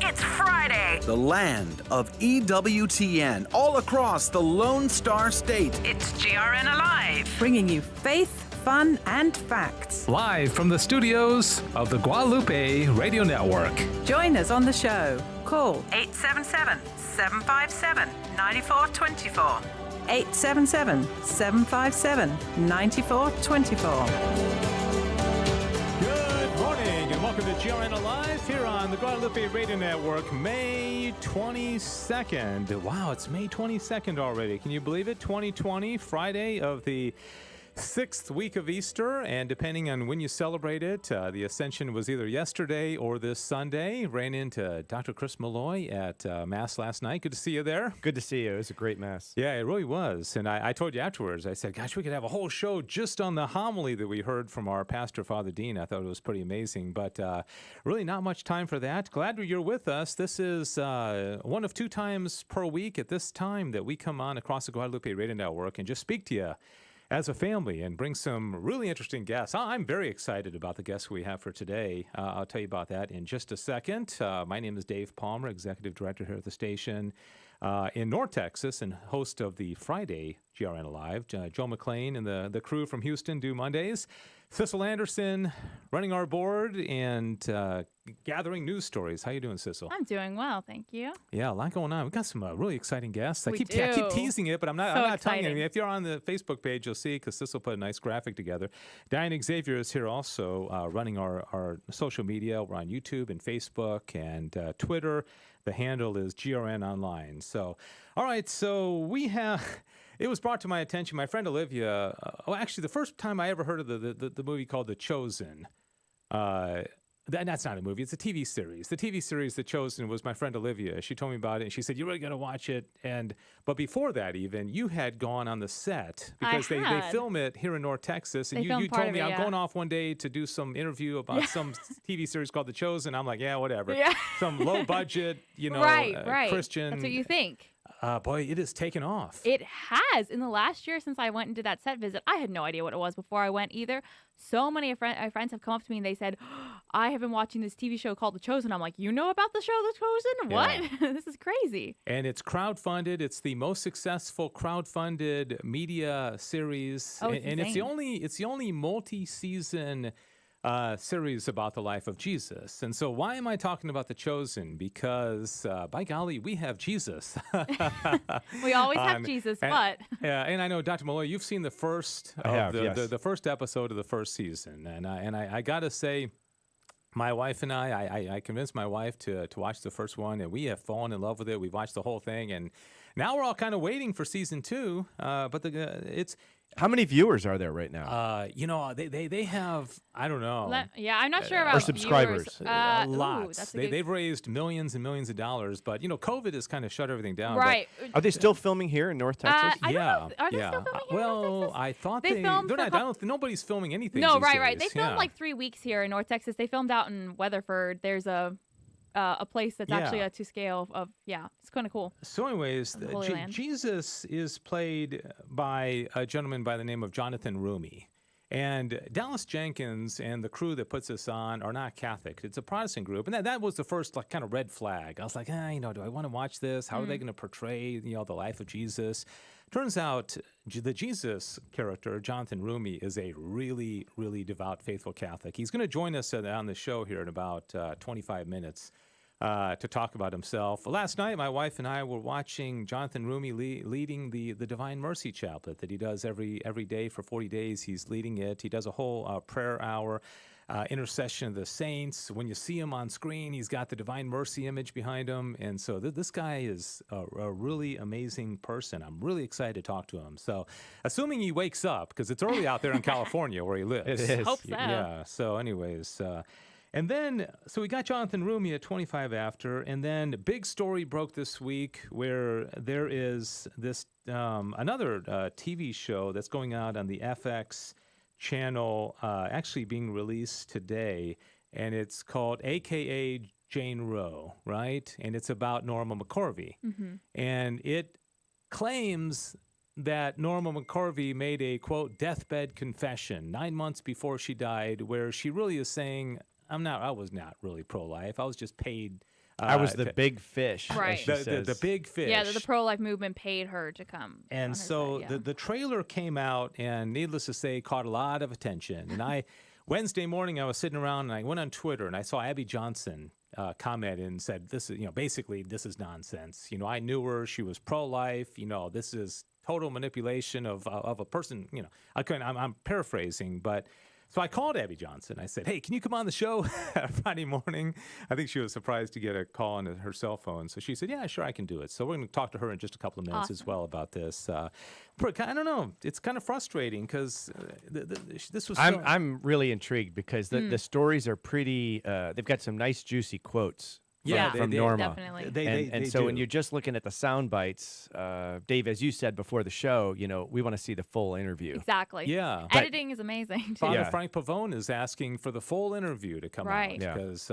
It's Friday. The land of EWTN all across the Lone Star State. It's GRN Alive. Bringing you faith, fun, and facts. Live from the studios of the Guadalupe Radio Network. Join us on the show. Call 877-757-9424. 877-757-9424. Good morning and welcome to GRN Alive here on the Guadalupe Radio Network, May 22nd. Wow, it's May 22nd already. Can you believe it? 2020, Friday of the 6th week of Easter, and depending on when you celebrate it, the Ascension was either yesterday or this Sunday. Ran into Dr. Chris Malloy at Mass last night. Good to see you there. Good to see you. It was a great Mass. Yeah, it really was. And I told you afterwards, I said, gosh, we could have a whole show just on the homily that we heard from our pastor, Father Dean. I thought it was pretty amazing, but really not much time for that. Glad you're with us. This is one of 2 times per week at this time that we come on across the Guadalupe Radio Network and just speak to you as a family and bring some really interesting guests. I'm very excited about the guests we have for today. I'll tell you about that in just a second. My name is Dave Palmer, Executive Director here at the station in North Texas and host of the Friday GRN Alive. Joe McLean and the crew from Houston do Mondays. Sissel Anderson running our board and gathering news stories. How you doing, Sissel? I'm doing well, thank you. Yeah, a lot going on. We've got some really exciting guests. I We keep do. teasing it, but I'm not telling exciting. you. If you're on the Facebook page, you'll see because Sissel put a nice graphic together. Diane Xavier is here also running our social media. We're on YouTube and Facebook and Twitter. The handle is GRN Online. So, all right, so we have... It was brought to my attention. My friend Olivia, actually, the first time I ever heard of the movie called The Chosen. That's not a movie. It's a TV series. The TV series The Chosen was my friend Olivia. She told me about it, and she said, "You really got to watch it." But before that, even you had gone on the set because they film it here in North Texas, and you told me I'm going off one day to do some interview about some TV series called The Chosen. I'm like, yeah, whatever. Yeah. Some low budget, Right. Christian. That's what you think. Boy, it has taken off. It has. In the last year since I went and did that set visit, I had no idea what it was before I went either. So many of my friends have come up to me and they said, I have been watching this TV show called The Chosen. I'm like, you know about the show The Chosen? What? Yeah. This is crazy. And it's crowdfunded. It's the most successful crowdfunded media series. Oh, it's and it's insane. the only multi-season series about the life of Jesus. And so why am I talking about The Chosen? Because, by golly, we have Jesus. We always have Jesus, but... And I know, Dr. Malloy, you've seen the first the first episode of the first season. And I got to say, my wife and I convinced my wife to watch the first one, and we have fallen in love with it. We've watched the whole thing, and now we're all kind of waiting for season 2. But it's... How many viewers are there right now? They have, I don't know. I'm not sure about or subscribers. Lots. They've raised millions and millions of dollars, but COVID has kind of shut everything down. Right. Are they still filming here in North Texas? I don't know. Are they still filming here in North Texas? I thought They filmed they're for not. I don't. Nobody's filming anything. No, these right. days. They filmed like 3 weeks here in North Texas. They filmed out in Weatherford. There's a place that's actually to scale of it's kind of cool. So anyways, Jesus is played by a gentleman by the name of Jonathan Rumi. And Dallas Jenkins and the crew that puts this on are not Catholic. It's a Protestant group. And that was the first kind of red flag. I was like, do I want to watch this? How are they going to portray, the life of Jesus? Turns out the Jesus character, Jonathan Rumi, is a really, really devout, faithful Catholic. He's going to join us on the show here in about 25 minutes to talk about himself. Last night, my wife and I were watching Jonathan Rumi leading the Divine Mercy Chaplet that he does every day for 40 days. He's leading it. He does a whole prayer hour. Intercession of the saints. When you see him on screen, he's got the Divine Mercy image behind him. And so this guy is a really amazing person. I'm really excited to talk to him. So assuming he wakes up, because it's early out there in California where he lives. It is. Hope so. Yeah. So anyways, and then, so we got Jonathan Rumi at 25 after, and then big story broke this week where there is this another TV show that's going out on the FX channel, actually being released today, and it's called AKA Jane Roe, right? And it's about Norma McCorvey. Mm-hmm. And it claims that Norma McCorvey made a, quote, deathbed confession 9 months before she died, where she really is saying, I was not really pro-life. I was just paid I was the big fish, as Right. she says. The big fish. Yeah, the pro-life movement paid her to come. on And her so side, yeah. the trailer came out, and needless to say, caught a lot of attention. And Wednesday morning, I was sitting around, and I went on Twitter, and I saw Abby Johnson comment and said, "This is, basically, this is nonsense. I knew her; she was pro-life. This is total manipulation of a person. I'm paraphrasing, but." So I called Abby Johnson. I said, "Hey, can you come on the show Friday morning?" I think she was surprised to get a call on her cell phone. So she said, "Yeah, sure, I can do it." So we're going to talk to her in just a couple of minutes as well about this. I don't know. It's kind of frustrating because this was. I'm really intrigued because the stories are pretty. They've got some nice juicy quotes. From Norma. Definitely. And so when you're just looking at the sound bites, Dave, as you said before the show, we want to see the full interview. Exactly. Yeah. Editing is amazing. Too. Father Frank Pavone is asking for the full interview to come out because,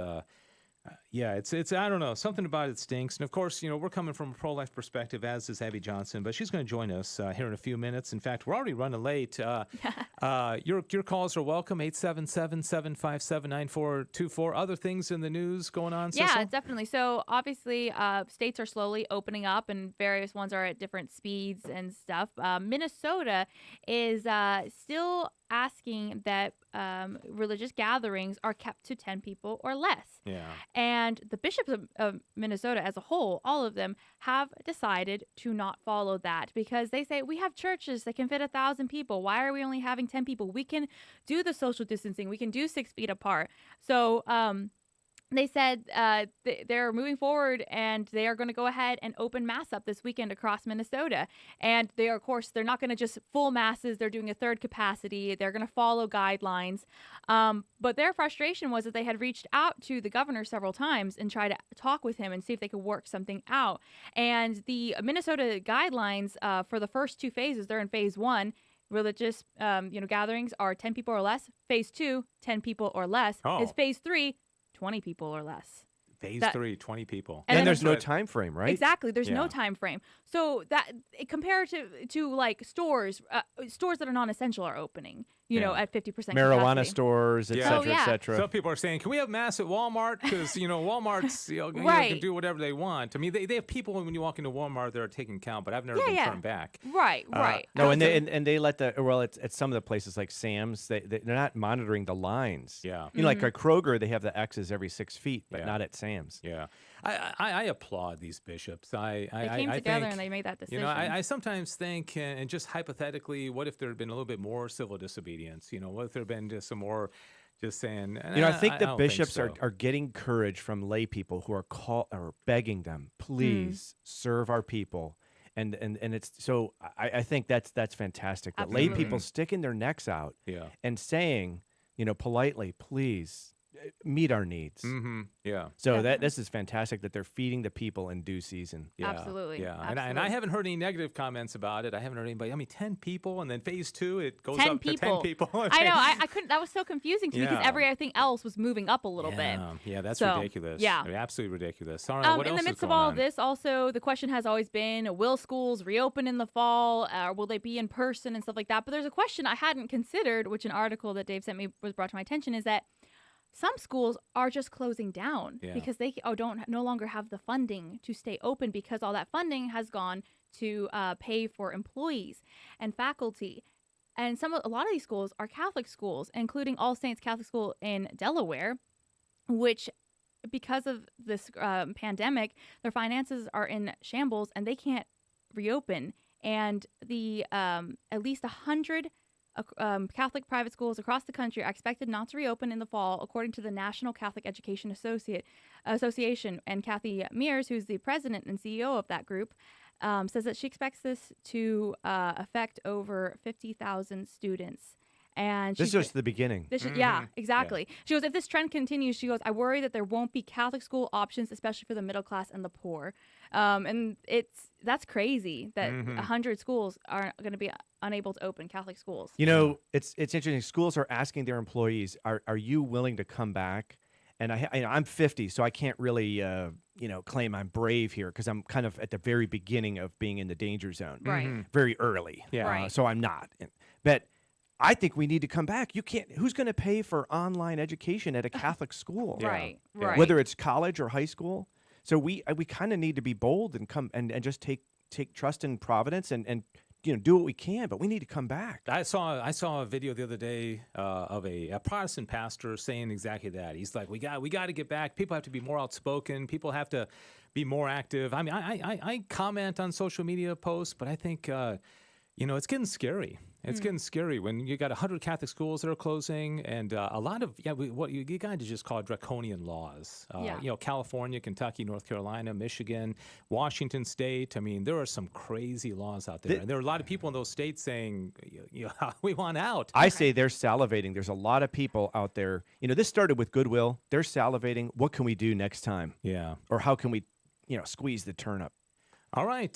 it's I don't know, something about it stinks. And of course, we're coming from a pro-life perspective, as is Abby Johnson, but she's going to join us here in a few minutes. In fact, we're already running late. Your calls are welcome. 877-757-9424. Other things in the news going on, Cecil? Yeah, definitely. So obviously, states are slowly opening up, and various ones are at different speeds and stuff. Minnesota is still asking that religious gatherings are kept to 10 people or less. Yeah. And the bishops of Minnesota as a whole, all of them, have decided to not follow that because they say we have churches that can fit 1,000 people. Why are we only having 10 people? We can do the social distancing. We can do 6 feet apart. So they said they're moving forward and they are going to go ahead and open mass up this weekend across Minnesota. And they're not going to just full masses. They're doing a third capacity. They're going to follow guidelines. But their frustration was that they had reached out to the governor several times and tried to talk with him and see if they could work something out. And the Minnesota guidelines for the first 2 phases, they're in phase 1. Religious gatherings are 10 people or less. Phase 2, 10 people or less. Is phase 3, 20 people or less. Phase 3, 20 people. And there's no time frame, right? Exactly. There's no time frame. So that compared to like stores that are non-essential are opening, at 50% marijuana capacity. stores, et cetera, et cetera. Some people are saying, can we have mass at Walmart? Because, Walmart's can do whatever they want. I mean, they have people when you walk into Walmart that are taking count, but I've never been turned back. Right. No, and they let at some of the places like Sam's, they're not monitoring the lines. Yeah. Like at Kroger, they have the X's every 6 feet, but not at Sam's. Yeah. I applaud these bishops. They came together and they made that decision. I sometimes think, and just hypothetically, what if there had been a little bit more civil disobedience? What if there had been just some more, just saying? I think the bishops are getting courage from lay people who are begging them, please serve our people. And it's so I think that's fantastic. That lay people sticking their necks out and saying, politely, please meet our needs. Mm-hmm. Yeah. So this is fantastic that they're feeding the people in due season. Yeah. Absolutely. Yeah. Absolutely. And I haven't heard any negative comments about it. I haven't heard anybody. 10 people, and then phase 2 it goes 10 up people. to 10 people. I know. I couldn't. That was so confusing to me because everything else was moving up a little bit. Yeah, that's So, ridiculous. yeah. I mean, absolutely ridiculous. All right, what in else the midst is of going all on? of this, also the question has always been: will schools reopen in the fall? Will they be in person and stuff like that? But there's a question I hadn't considered, which an article that Dave sent me was brought to my attention, is that some schools are just closing down because they no longer have the funding to stay open because all that funding has gone to pay for employees and faculty. And a lot of these schools are Catholic schools, including All Saints Catholic School in Delaware, which, because of this pandemic, their finances are in shambles and they can't reopen. And the at least 100 Catholic private schools across the country are expected not to reopen in the fall, according to the National Catholic Education Association. And Kathy Mears, who's the president and CEO of that group, says that she expects this to affect over 50,000 students. And this is just the beginning. Yeah, exactly. Yeah. She goes, if this trend continues, she goes, I worry that there won't be Catholic school options, especially for the middle class and the poor. And that's crazy that 100 schools are going to be unable to open, Catholic schools. It's interesting. Schools are asking their employees, are you willing to come back? And I'm 50, so I can't really claim I'm brave here because I'm kind of at the very beginning of being in the danger zone. Right. Very early. Yeah. Right. So I'm not. But I think we need to come back. You can't. Who's going to pay for online education at a Catholic school? Right. Whether it's college or high school. So we kind of need to be bold and come and just take trust in providence and do what we can, but we need to come back. I saw a video the other day of a Protestant pastor saying exactly that. He's like, we got to get back. People have to be more outspoken. People have to be more active. I mean, I comment on social media posts, but I think it's getting scary. It's getting scary when you got 100 Catholic schools that are closing, and a lot of what you got to just call it draconian laws. California, Kentucky, North Carolina, Michigan, Washington State. I mean, there are some crazy laws out there, and there are a lot of people in those states saying, we want out. I say they're salivating. There's a lot of people out there. This started with goodwill. They're salivating. What can we do next time? Yeah. Or how can we, squeeze the turnip? All right,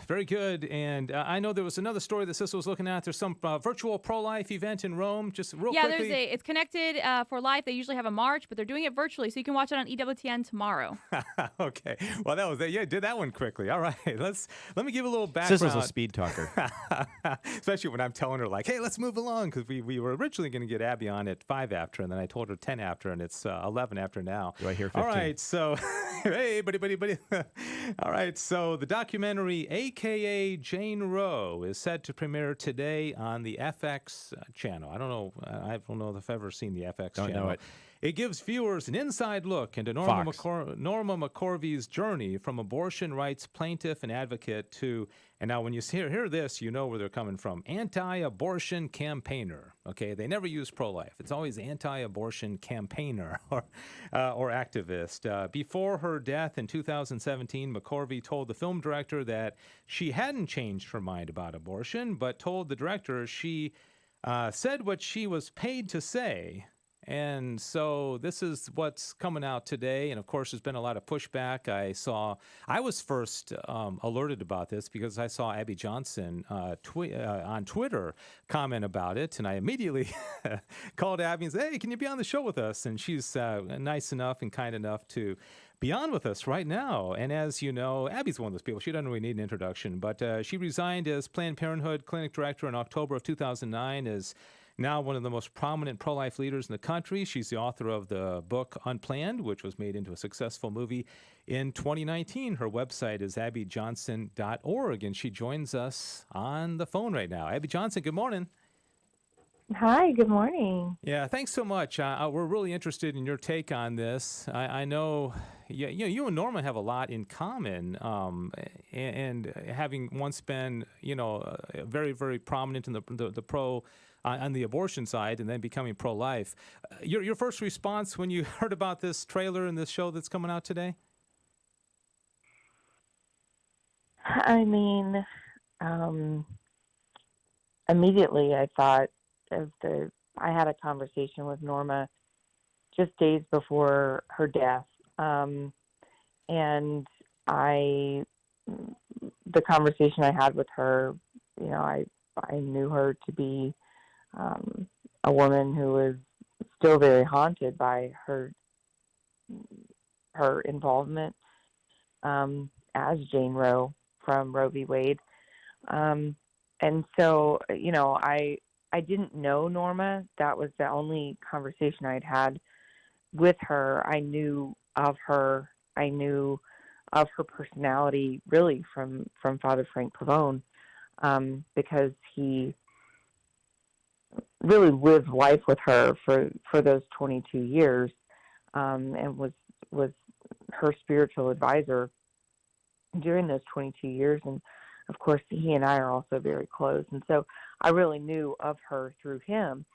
very good. And I know there was another story that Sissel was looking at. There's some virtual pro-life event in Rome. Just real quickly. It's connected for life. They usually have a march, but they're doing it virtually, so you can watch it on EWTN tomorrow. Okay. Well, that was it. Yeah, did that one quickly. All right. Let me give a little background. Sissel's a speed talker. Especially when I'm telling her, like, hey, let's move along, because we were originally going to get Abby on at 5 after, and then I told her 10 after, and it's 11 after now. Do I hear 15? All right. So, hey, buddy. All right. So the documentary, a.k.a. Jane Roe, is set to premiere today on the FX channel. I don't know if I've ever seen the FX channel. Don't know it. It gives viewers an inside look into Norma McCorvey's journey from abortion rights plaintiff and advocate to, and now when you hear this, you know where they're coming from, anti-abortion campaigner. Okay, they never use pro-life. It's always anti-abortion campaigner or activist. Before her death in 2017, McCorvey told the film director that she hadn't changed her mind about abortion, but told the director she said what she was paid to say. And so this is what's coming out today. And of course, there's been a lot of pushback. I was first alerted about this because I saw Abby Johnson on Twitter comment about it. And I immediately called Abby and said, hey, can you be on the show with us? And she's nice enough and kind enough to be on with us right now. And as you know, Abby's one of those people. She doesn't really need an introduction. But she resigned as Planned Parenthood clinic director in October of 2009 as now one of the most prominent pro-life leaders in the country. She's the author of the book Unplanned, which was made into a successful movie in 2019. Her website is abbyjohnson.org, and she joins us on the phone right now. Abby Johnson, good morning. Hi, good morning. Yeah, thanks so much. We're really interested in your take on this. I know you and Norma have a lot in common, and having once been, very, very prominent in the pro on the abortion side, and then becoming pro-life. Your first response when you heard about this trailer and this show that's coming out today? I mean, immediately I thought I had a conversation with Norma just days before her death, and the conversation I had with her, I knew her to be a woman who was still very haunted by her involvement as Jane Roe from Roe v. Wade. And so, I didn't know Norma. That was the only conversation I'd had with her. I knew of her. I knew of her personality really from Father Frank Pavone, because he really lived life with her for those 22 years, and was her spiritual advisor during those 22 years. And of course, he and I are also very close. And so I really knew of her through him.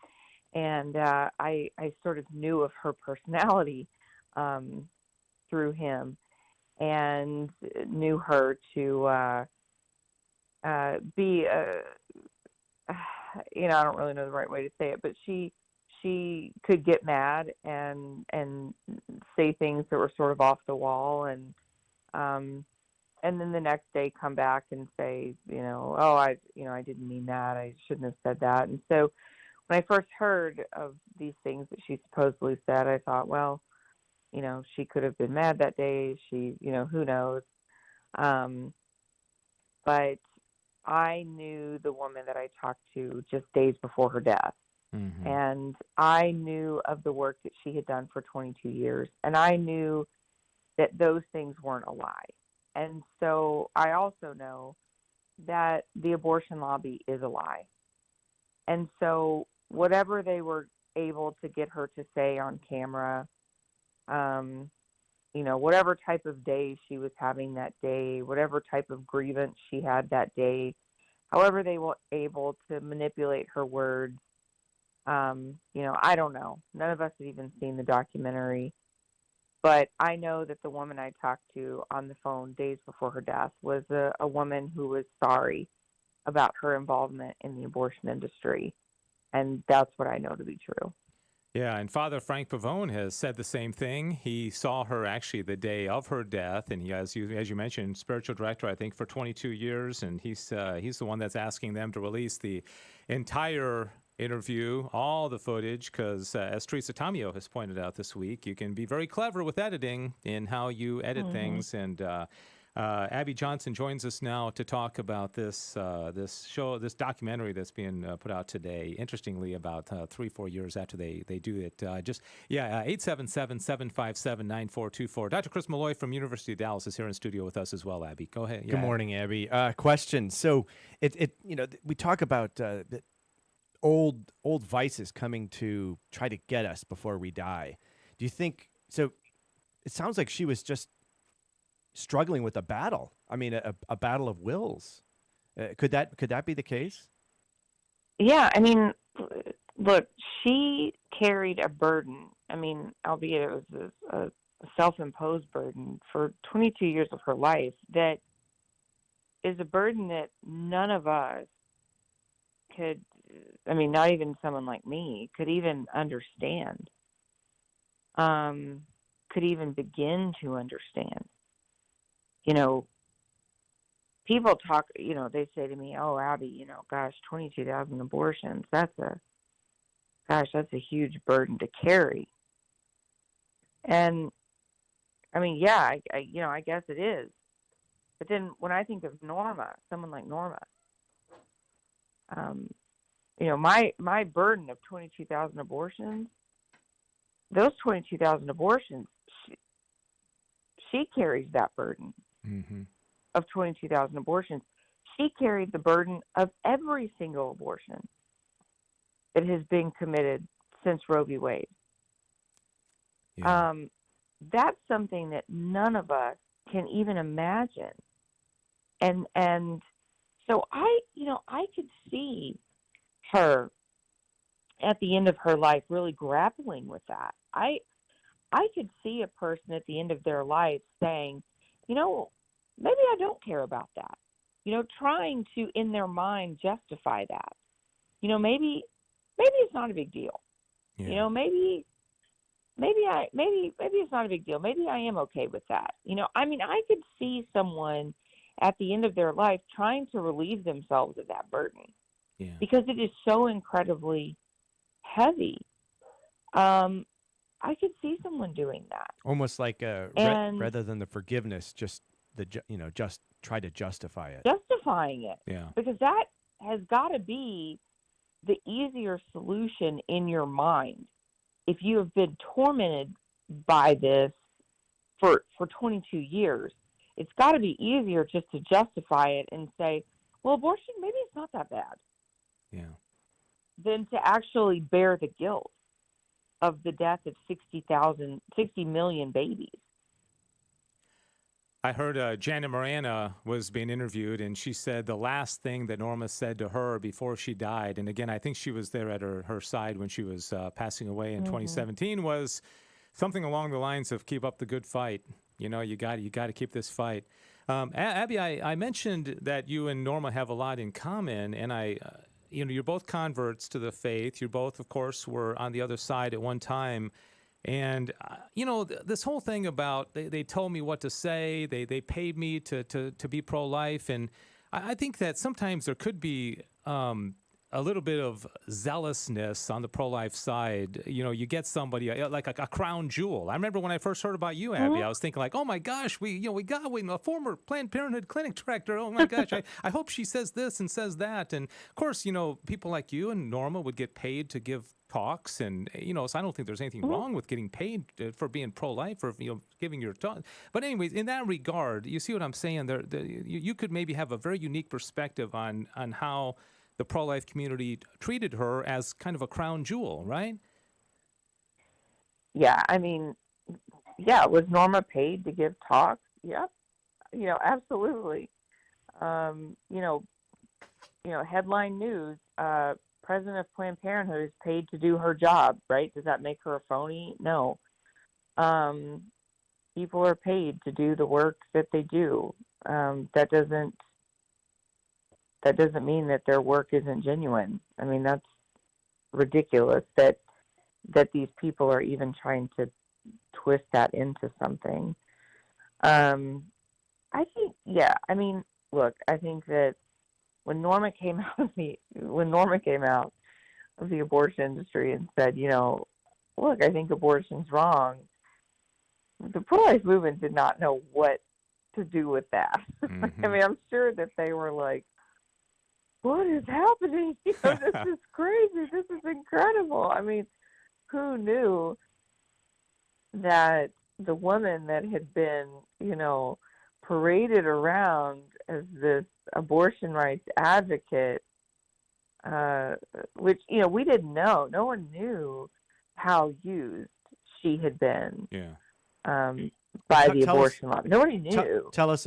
And I sort of knew of her personality through him, and knew her to be I don't really know the right way to say it, but she could get mad and say things that were sort of off the wall, and then the next day come back and say, I didn't mean that. I shouldn't have said that. And so when I first heard of these things that she supposedly said, I thought, well, she could have been mad that day. She, who knows? But I knew the woman that I talked to just days before her death. Mm-hmm. And I knew of the work that she had done for 22 years. And I knew that those things weren't a lie. And so I also know that the abortion lobby is a lie. And so whatever they were able to get her to say on camera, whatever type of day she was having that day, whatever type of grievance she had that day, however they were able to manipulate her words, I don't know. None of us have even seen the documentary. But I know that the woman I talked to on the phone days before her death was a woman who was sorry about her involvement in the abortion industry. And that's what I know to be true. Yeah, and Father Frank Pavone has said the same thing. He saw her actually the day of her death, and he, as you mentioned, spiritual director, I think, for 22 years, and he's the one that's asking them to release the entire interview, all the footage, because as Teresa Tomeo has pointed out this week, you can be very clever with editing in how you edit things, and Abby Johnson joins us now to talk about this documentary that's being put out today. Interestingly, about 3-4 years after they do it. 877-757-9424. Dr. Chris Malloy from University of Dallas is here in studio with us as well. Abby, go ahead. Good morning, Abby. Question. So we talk about the old vices coming to try to get us before we die. Do you think so? It sounds like she was just struggling with a battle. I mean, a battle of wills. Could that be the case? Yeah, I mean, look, she carried a burden. I mean, albeit it was a self-imposed burden for 22 years of her life that is a burden that none of us could, I mean, not even someone like me could even understand, could even begin to understand. People talk, they say to me, oh, Abby, gosh, 22,000 abortions, that's a huge burden to carry. And I mean, yeah, I guess it is. But then when I think of Norma, someone like Norma, my burden of 22,000 abortions, those 22,000 abortions, she carries that burden. Mm-hmm. Of 22,000 abortions. She carried the burden of every single abortion that has been committed since Roe v. Wade. Yeah. That's something that none of us can even imagine. And so I could see her at the end of her life really grappling with that. I could see a person at the end of their life saying, maybe I don't care about that. Trying to, in their mind, justify that. Maybe it's not a big deal. Yeah. Maybe it's not a big deal. Maybe I am okay with that. I mean, I could see someone at the end of their life trying to relieve themselves of that burden. Yeah. Because it is so incredibly heavy. I could see someone doing that. Almost like rather than the forgiveness, just just try to justify it. Justifying it. Yeah. Because that has got to be the easier solution in your mind. If you have been tormented by this for 22 years, it's got to be easier just to justify it and say, well, abortion, maybe it's not that bad. Yeah. Than to actually bear the guilt of the death of 60 million babies. I heard Janet Morana was being interviewed, and she said the last thing that Norma said to her before she died, and again, I think she was there at her side when she was passing away in 2017, was something along the lines of "Keep up the good fight." You got to keep this fight. Abby, I mentioned that you and Norma have a lot in common, and you're both converts to the faith. You both, of course, were on the other side at one time. And, this whole thing about they told me what to say, they paid me to be pro-life. And I think that sometimes there could be a little bit of zealousness on the pro-life side. You get somebody like a crown jewel. I remember when I first heard about you, Abby, I was thinking like, oh my gosh, we got a former Planned Parenthood clinic director. Oh my gosh, I hope she says this and says that. And of course, people like you and Norma would get paid to give talks, and so I don't think there's anything wrong with getting paid for being pro-life or giving your talk. But anyways, in that regard, you see what I'm saying? You could maybe have a very unique perspective on how the pro-life community treated her as kind of a crown jewel, right? Yeah, I mean, yeah, was Norma paid to give talks? Yep, absolutely. Headline news, president of Planned Parenthood is paid to do her job, right? Does that make her a phony? No. People are paid to do the work that they do. That doesn't mean that their work isn't genuine. I mean, that's ridiculous that these people are even trying to twist that into something. I think, yeah. I mean, look, I think that when Norma came out of the abortion industry and said, look, I think abortion's wrong, the pro-life movement did not know what to do with that. Mm-hmm. I mean, I'm sure that they were like, what is happening? This is crazy. This is incredible. I mean, who knew that the woman that had been, paraded around as this abortion rights advocate, which, we didn't know. No one knew how used she had been by the abortion law. Nobody knew. Tell us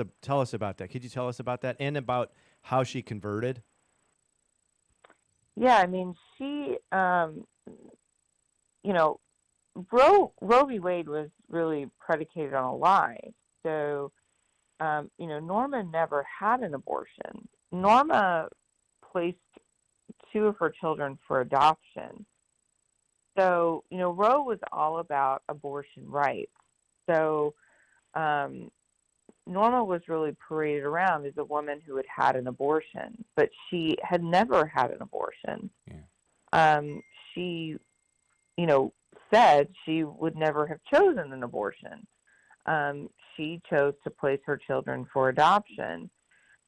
about that. Could you tell us about that and about how she converted? Yeah, I mean, she, Roe v. Wade was really predicated on a lie. So, Norma never had an abortion. Norma placed 2 of her children for adoption. So, Roe was all about abortion rights. So, Norma was really paraded around as a woman who had had an abortion, but she had never had an abortion. Yeah. She, said she would never have chosen an abortion. She chose to place her children for adoption.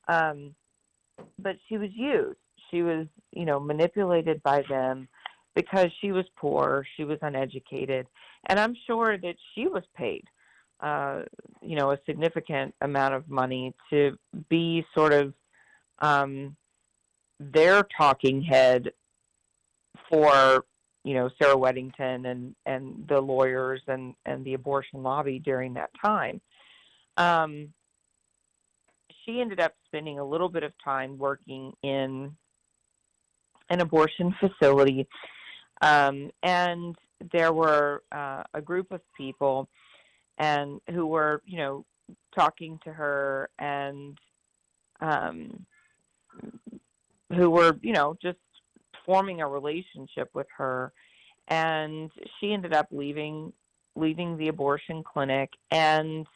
But she was used. She was, manipulated by them because she was poor, she was uneducated, and I'm sure that she was paid a significant amount of money to be sort of their talking head for, Sarah Weddington and the lawyers and the abortion lobby during that time. She ended up spending a little bit of time working in an abortion facility, and there were a group of people and who were, talking to her and who were, just forming a relationship with her. And she ended up leaving the abortion clinic. And,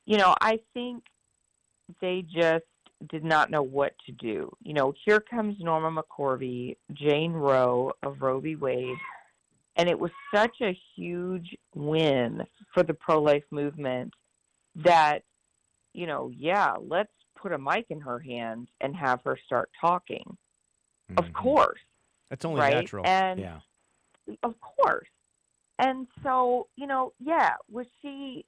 I think they just did not know what to do. Here comes Norma McCorvey, Jane Roe of Roe v. Wade. And it was such a huge win for the pro-life movement that, let's put a mic in her hand and have her start talking. Mm-hmm. Of course. That's only right? natural. And Yeah. Of course. And so, was she,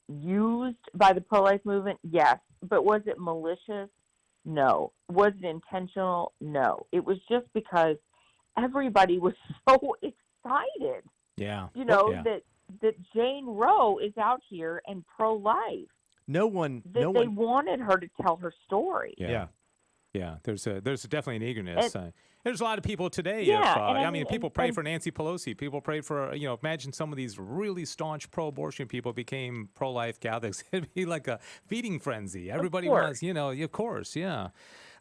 used by the pro-life movement? Yes. But was it malicious? No. Was it intentional? No. It was just because everybody was so excited. Yeah. That Jane Roe is out here and pro-life. No one. They wanted her to tell her story. Yeah. There's definitely an eagerness. There's a lot of people today. People pray for Nancy Pelosi. People pray for, imagine some of these really staunch pro-abortion people became pro-life Catholics. It'd be like a feeding frenzy. Everybody wants, of course, yeah.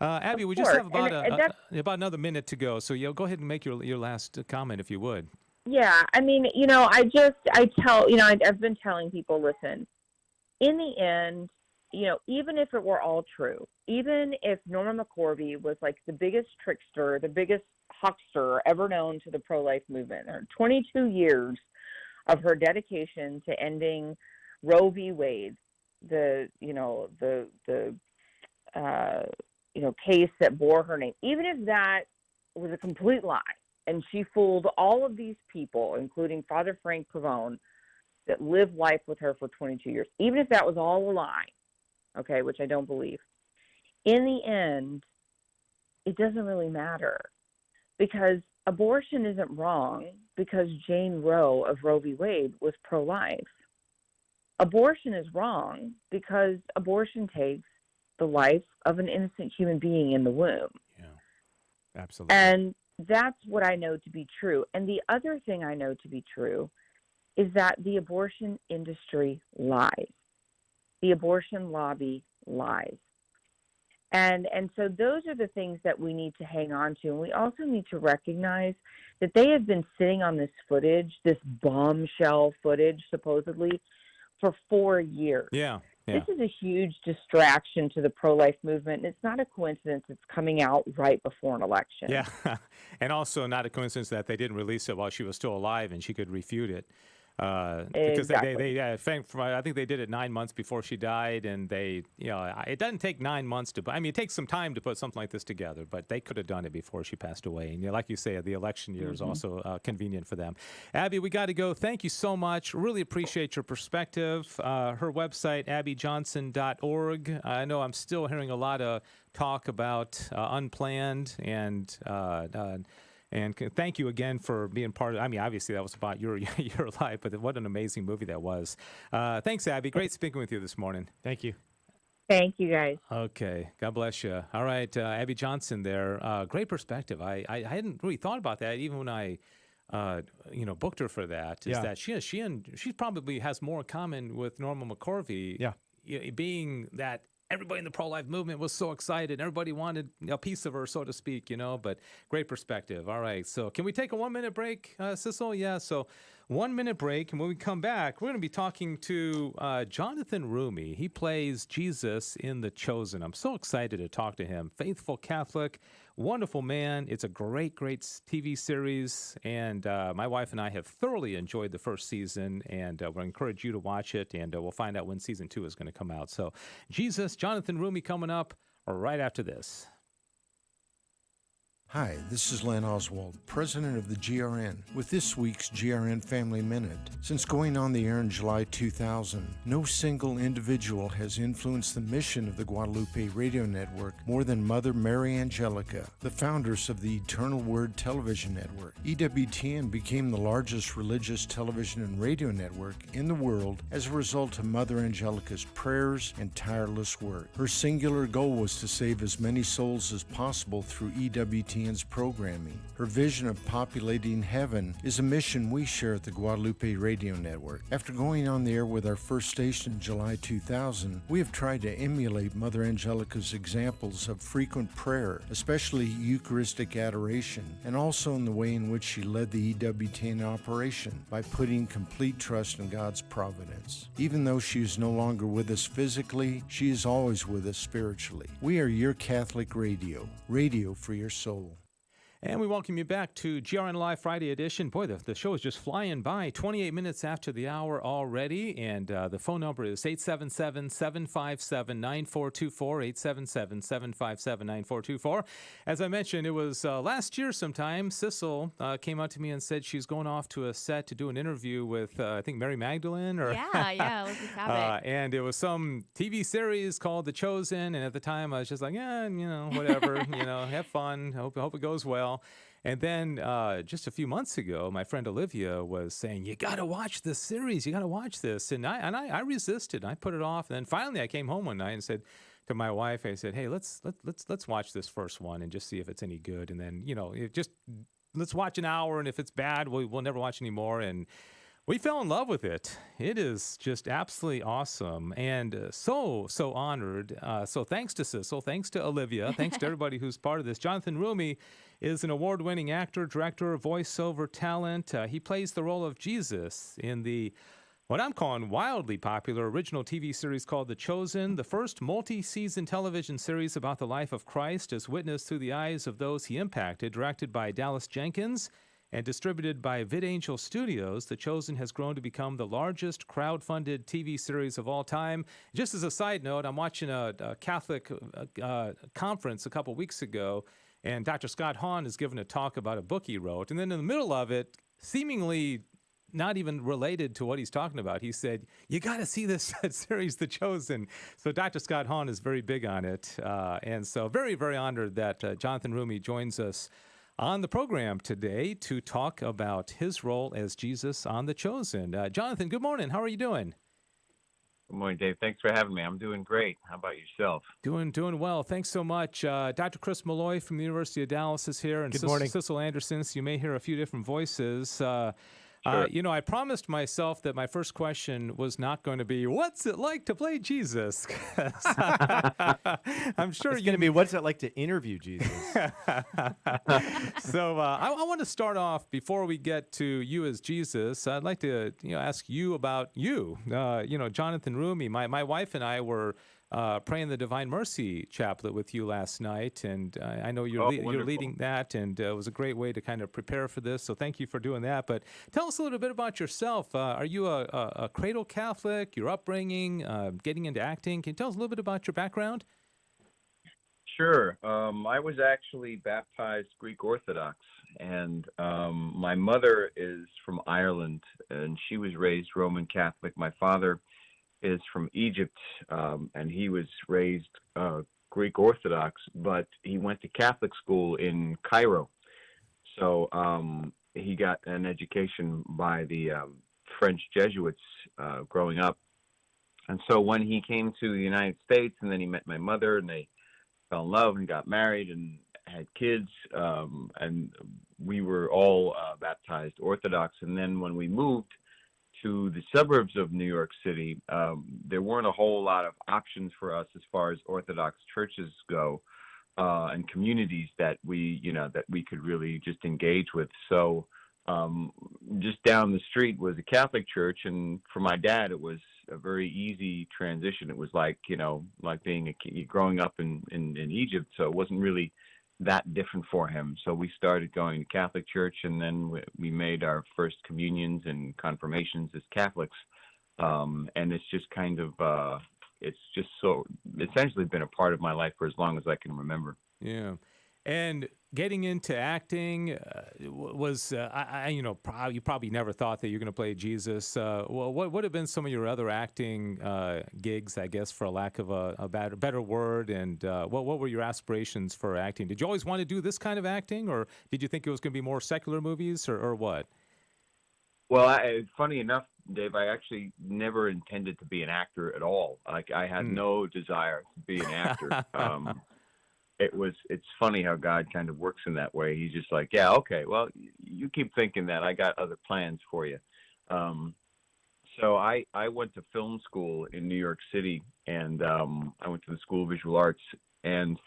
Abby, we just have about another minute to go. So go ahead and make your last comment, if you would. Yeah, I mean, I've been telling people, listen, in the end, even if it were all true, even if Norma McCorvey was like the biggest trickster, the biggest huckster ever known to the pro-life movement, her 22 years of her dedication to ending Roe v. Wade, the case that bore her name, even if that was a complete lie, and she fooled all of these people, including Father Frank Pavone, that lived life with her for 22 years, even if that was all a lie, okay, which I don't believe, in the end, it doesn't really matter, because abortion isn't wrong because Jane Roe of Roe v. Wade was pro-life. Abortion is wrong because abortion takes the life of an innocent human being in the womb. Yeah, absolutely. And that's what I know to be true. And the other thing I know to be true is that the abortion industry lies. The abortion lobby lies. And so those are the things that we need to hang on to. And we also need to recognize that they have been sitting on this footage, this bombshell footage, supposedly, for 4 years. Yeah. This is a huge distraction to the pro-life movement, and it's not a coincidence it's coming out right before an election. Yeah, and also not a coincidence that they didn't release it while she was still alive and she could refute it. Because Exactly. I think they did it 9 months before she died, and it doesn't take 9 months it takes some time to put something like this together, but they could have done it before she passed away. And like you say, the election year is also convenient for them. Abby, we got to go. Thank you so much. Really appreciate your perspective. Her website, abbyjohnson.org. I know I'm still hearing a lot of talk about unplanned and thank you again for being part of. Obviously that was about your life, but what an amazing movie that was. Thanks, Abby. Great speaking with you this morning. Thank you. Thank you, guys. Okay. God bless you. All right, Abby Johnson there. Great perspective. I hadn't really thought about that even when I booked her for that. Is that she probably has more in common with Norma McCorvey. Yeah. Being that everybody in the pro-life movement was so excited. Everybody wanted a piece of her, so to speak, but great perspective. All right. So can we take a 1 minute break, Sissel? Yeah. So 1 minute break. And when we come back, we're going to be talking to Jonathan Rumi. He plays Jesus in The Chosen. I'm so excited to talk to him. Faithful Catholic, wonderful man. It's a great TV series. And my wife and I have thoroughly enjoyed the first season. And we'll encourage you to watch it. And we'll find out when season 2 is going to come out. So Jesus, Jonathan Rumi coming up right after this. Hi, this is Len Oswald, president of the GRN, with this week's GRN Family Minute. Since going on the air in July 2000, no single individual has influenced the mission of the Guadalupe Radio Network more than Mother Mary Angelica, the founders of the Eternal Word Television Network. EWTN became the largest religious television and radio network in the world as a result of Mother Angelica's prayers and tireless work. Her singular goal was to save as many souls as possible through EWTN's programming. Her vision of populating heaven is a mission we share at the Guadalupe Radio Network. After going on the air with our first station in July 2000, we have tried to emulate Mother Angelica's examples of frequent prayer, especially Eucharistic adoration, and also in the way in which she led the EWTN operation by putting complete trust in God's providence. Even though she is no longer with us physically, she is always with us spiritually. We are your Catholic radio for your soul. And we welcome you back to GRN Alive Friday edition. Boy, the show is just flying by. 28 minutes after the hour already. And the phone number is 877-757-9424, 877-757-9424. As I mentioned, it was last year sometime, Sissel came out to me and said she's going off to a set to do an interview with, I think, Mary Magdalene. Elizabeth Abbott. And it was some TV series called The Chosen. And at the time, I was just like, whatever, have fun. Hope it goes well. And then just a few months ago, my friend Olivia was saying, you got to watch this series. You got to watch this. And I resisted. I put it off. And then finally I came home one night and said to my wife, I said, hey, let's watch this first one and just see if it's any good. And then, let's watch an hour. And if it's bad, we'll never watch anymore. And we fell in love with it. It is just absolutely awesome and so honored. So thanks to Sissel, thanks to Olivia, thanks to everybody who's part of this. Jonathan Rumi is an award-winning actor, director, voiceover talent. He plays the role of Jesus in the what I'm calling wildly popular original TV series called The Chosen, the first multi-season television series about the life of Christ as witnessed through the eyes of those he impacted, directed by Dallas Jenkins and distributed by VidAngel Studios. The Chosen has grown to become the largest crowd-funded TV series of all time. Just as a side note, I'm watching a Catholic conference a couple weeks ago, and Dr. Scott Hahn is giving a talk about a book he wrote, and then in the middle of it, seemingly not even related to what he's talking about, he said, you got to see this series, The Chosen. So Dr. Scott Hahn is very big on it. And so very, very honored that Jonathan Roumie joins us on the program today to talk about his role as Jesus on The Chosen. Jonathan, good morning. How are you doing? Good morning, Dave. Thanks for having me. I'm doing great. How about yourself? Doing well. Thanks so much. Dr. Chris Malloy from the University of Dallas is here. And Good morning. Cecil Anderson. So you may hear a few different voices. Sure. I promised myself that my first question was not going to be, what's it like to play Jesus? I'm sure it's going to be, what's it like to interview Jesus? So I want to start off, before we get to you as Jesus, I'd like to ask you about you. Jonathan Roumie, my wife and I were praying the Divine Mercy Chaplet with you last night, and I know you're leading that, and it was a great way to kind of prepare for this, so thank you for doing that. But tell us a little bit about yourself. Are you a cradle Catholic, your upbringing, getting into acting? Can you tell us a little bit about your background? Sure. I was actually baptized Greek Orthodox, and my mother is from Ireland, and she was raised Roman Catholic. My father is from Egypt, and he was raised Greek Orthodox, but he went to Catholic school in Cairo. So he got an education by the French Jesuits growing up. And so when he came to the United States, and then he met my mother, and they fell in love and got married and had kids, and we were all baptized Orthodox. And then when we moved to the suburbs of New York City, there weren't a whole lot of options for us as far as Orthodox churches go, and communities that we could really just engage with. So just down the street was a Catholic church, and for my dad, it was a very easy transition. It was like being a kid growing up in Egypt, so it wasn't really that different for him. So we started going to Catholic church, and then we made our first communions and confirmations as Catholics. And it's just kind of, it's just so essentially been a part of my life for as long as I can remember. Yeah. And getting into acting was, you probably never thought that you're going to play Jesus. What would have been some of your other acting gigs, I guess, for a lack of a better word? And what were your aspirations for acting? Did you always want to do this kind of acting, or did you think it was going to be more secular movies, or what? Well, funny enough, Dave, I actually never intended to be an actor at all. Like, I had no desire to be an actor. It's funny how God kind of works in that way. He's just like, yeah, okay, well, you keep thinking that. I got other plans for you. So I went to film school in New York City, and I went to the School of Visual Arts, and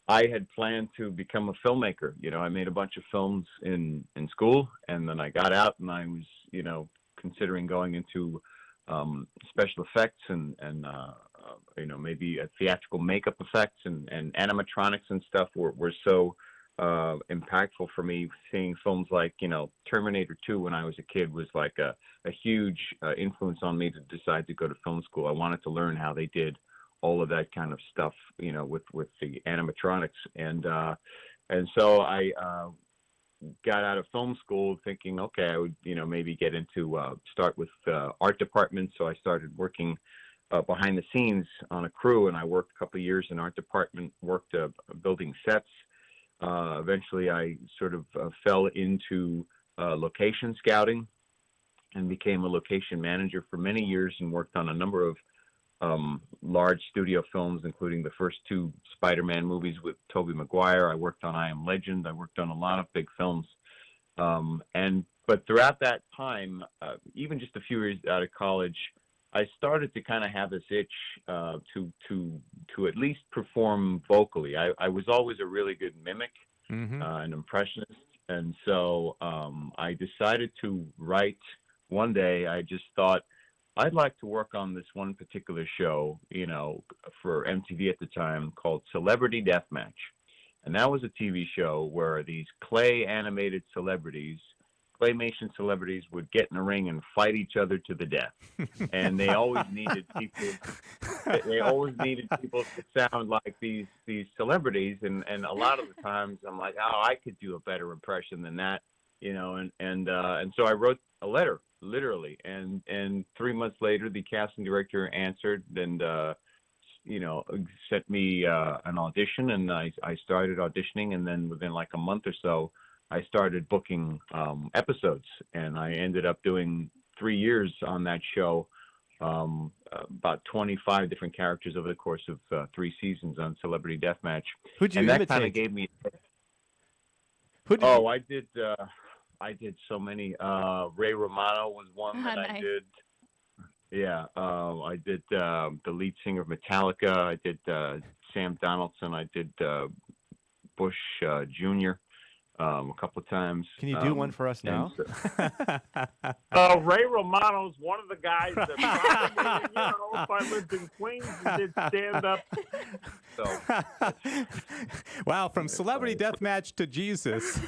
I had planned to become a filmmaker. I made a bunch of films in school, and then I got out, and I was, considering going into special effects and maybe theatrical makeup effects and animatronics and stuff were so impactful for me. Seeing films like, Terminator 2 when I was a kid was like a huge influence on me to decide to go to film school. I wanted to learn how they did all of that kind of stuff, with the animatronics. And so I got out of film school thinking, okay, I would, maybe get into, start with art department. So I started working behind the scenes on a crew, and I worked a couple of years in art department, worked building sets. Eventually I sort of fell into location scouting and became a location manager for many years, and worked on a number of large studio films, including the first two Spider-Man movies with Tobey Maguire. I worked on I Am Legend. I worked on a lot of big films. But throughout that time, even just a few years out of college, I started to kind of have this itch to at least perform vocally. I was always a really good mimic, an impressionist. And so I decided to write. One day I just thought, I'd like to work on this one particular show, for MTV at the time called Celebrity Deathmatch. And that was a TV show where these clay animated celebrities, claymation celebrities, would get in a ring and fight each other to the death. And they always needed people. They always needed people to sound like these celebrities. And a lot of the times I'm like, oh, I could do a better impression than that, And so I wrote a letter, literally. And 3 months later, the casting director answered and sent me an audition, and I started auditioning, and then within like a month or so, I started booking episodes, and I ended up doing 3 years on that show, about 25 different characters over the course of 3 seasons on Celebrity Deathmatch. Who'd you and imitate? That kind of gave me. I did so many. Ray Romano was one that I did. Yeah, I did the lead singer of Metallica. I did Sam Donaldson. I did Bush Jr. A couple of times. Can you do one for us now? Ray Romano's one of the guys that probably, if I lived in Queens and did stand up. So. Wow, from Celebrity Deathmatch to Jesus.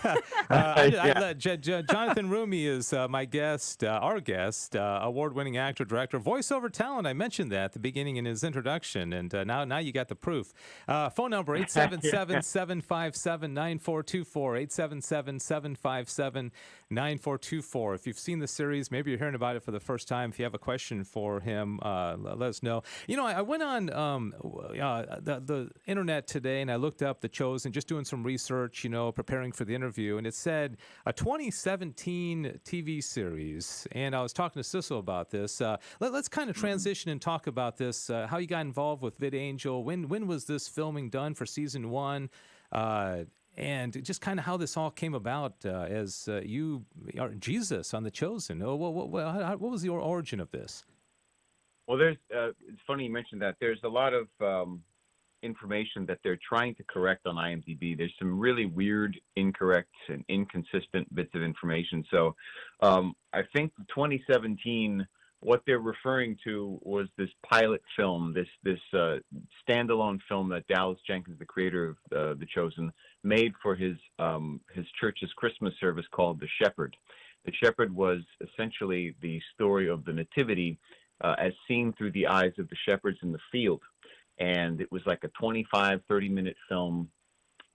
Jonathan Roumie is my guest, our guest, award-winning actor, director, voiceover talent. I mentioned that at the beginning in his introduction, and now you got the proof. Phone number 877-757-9424, 877-757-9424. If you've seen the series, maybe you're hearing about it for the first time. If you have a question for him, let us know. I went on the internet today and I looked up The Chosen, just doing some research, preparing for the interview, and it said a 2017 TV series. And I was talking to Sissel about this. Let's kind of transition and talk about this. How you got involved with VidAngel? When was this filming done for season 1? And just kind of how this all came about as you are Jesus on The Chosen. What was the origin of this? Well, it's funny you mentioned that. There's a lot of information that they're trying to correct on IMDb. There's some really weird, incorrect, and inconsistent bits of information. So I think 2017, what they're referring to was this pilot film, this standalone film that Dallas Jenkins, the creator of The Chosen, made for his church's Christmas service called The Shepherd. The Shepherd was essentially the story of the Nativity as seen through the eyes of the shepherds in the field. And it was like a 25, 30-minute film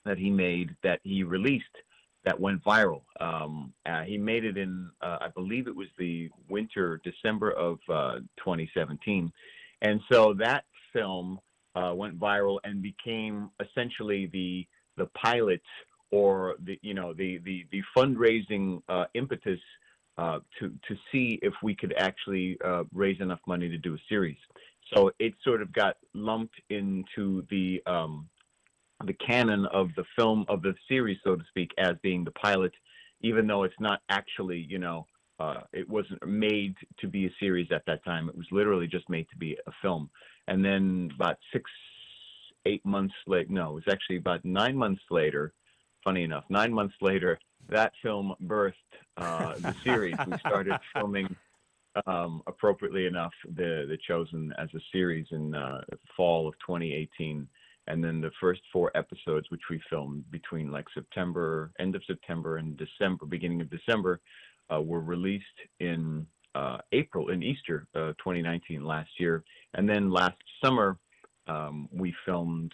that he made that he released that went viral. He made it in, I believe it was the December of 2017. And so that film went viral and became essentially the pilot or the fundraising impetus to see if we could actually raise enough money to do a series. So it sort of got lumped into the canon of the film, of the series, so to speak, as being the pilot, even though it's not actually, it wasn't made to be a series at that time. It was literally just made to be a film. And then about 8 months later, no, it was actually about 9 months later, funny enough, 9 months later, that film birthed the series. We started filming, appropriately enough, The Chosen as a series in fall of 2018. And then the first 4 episodes, which we filmed between like end of September and December, beginning of December, were released in April, in Easter 2019 last year. And then last summer, we filmed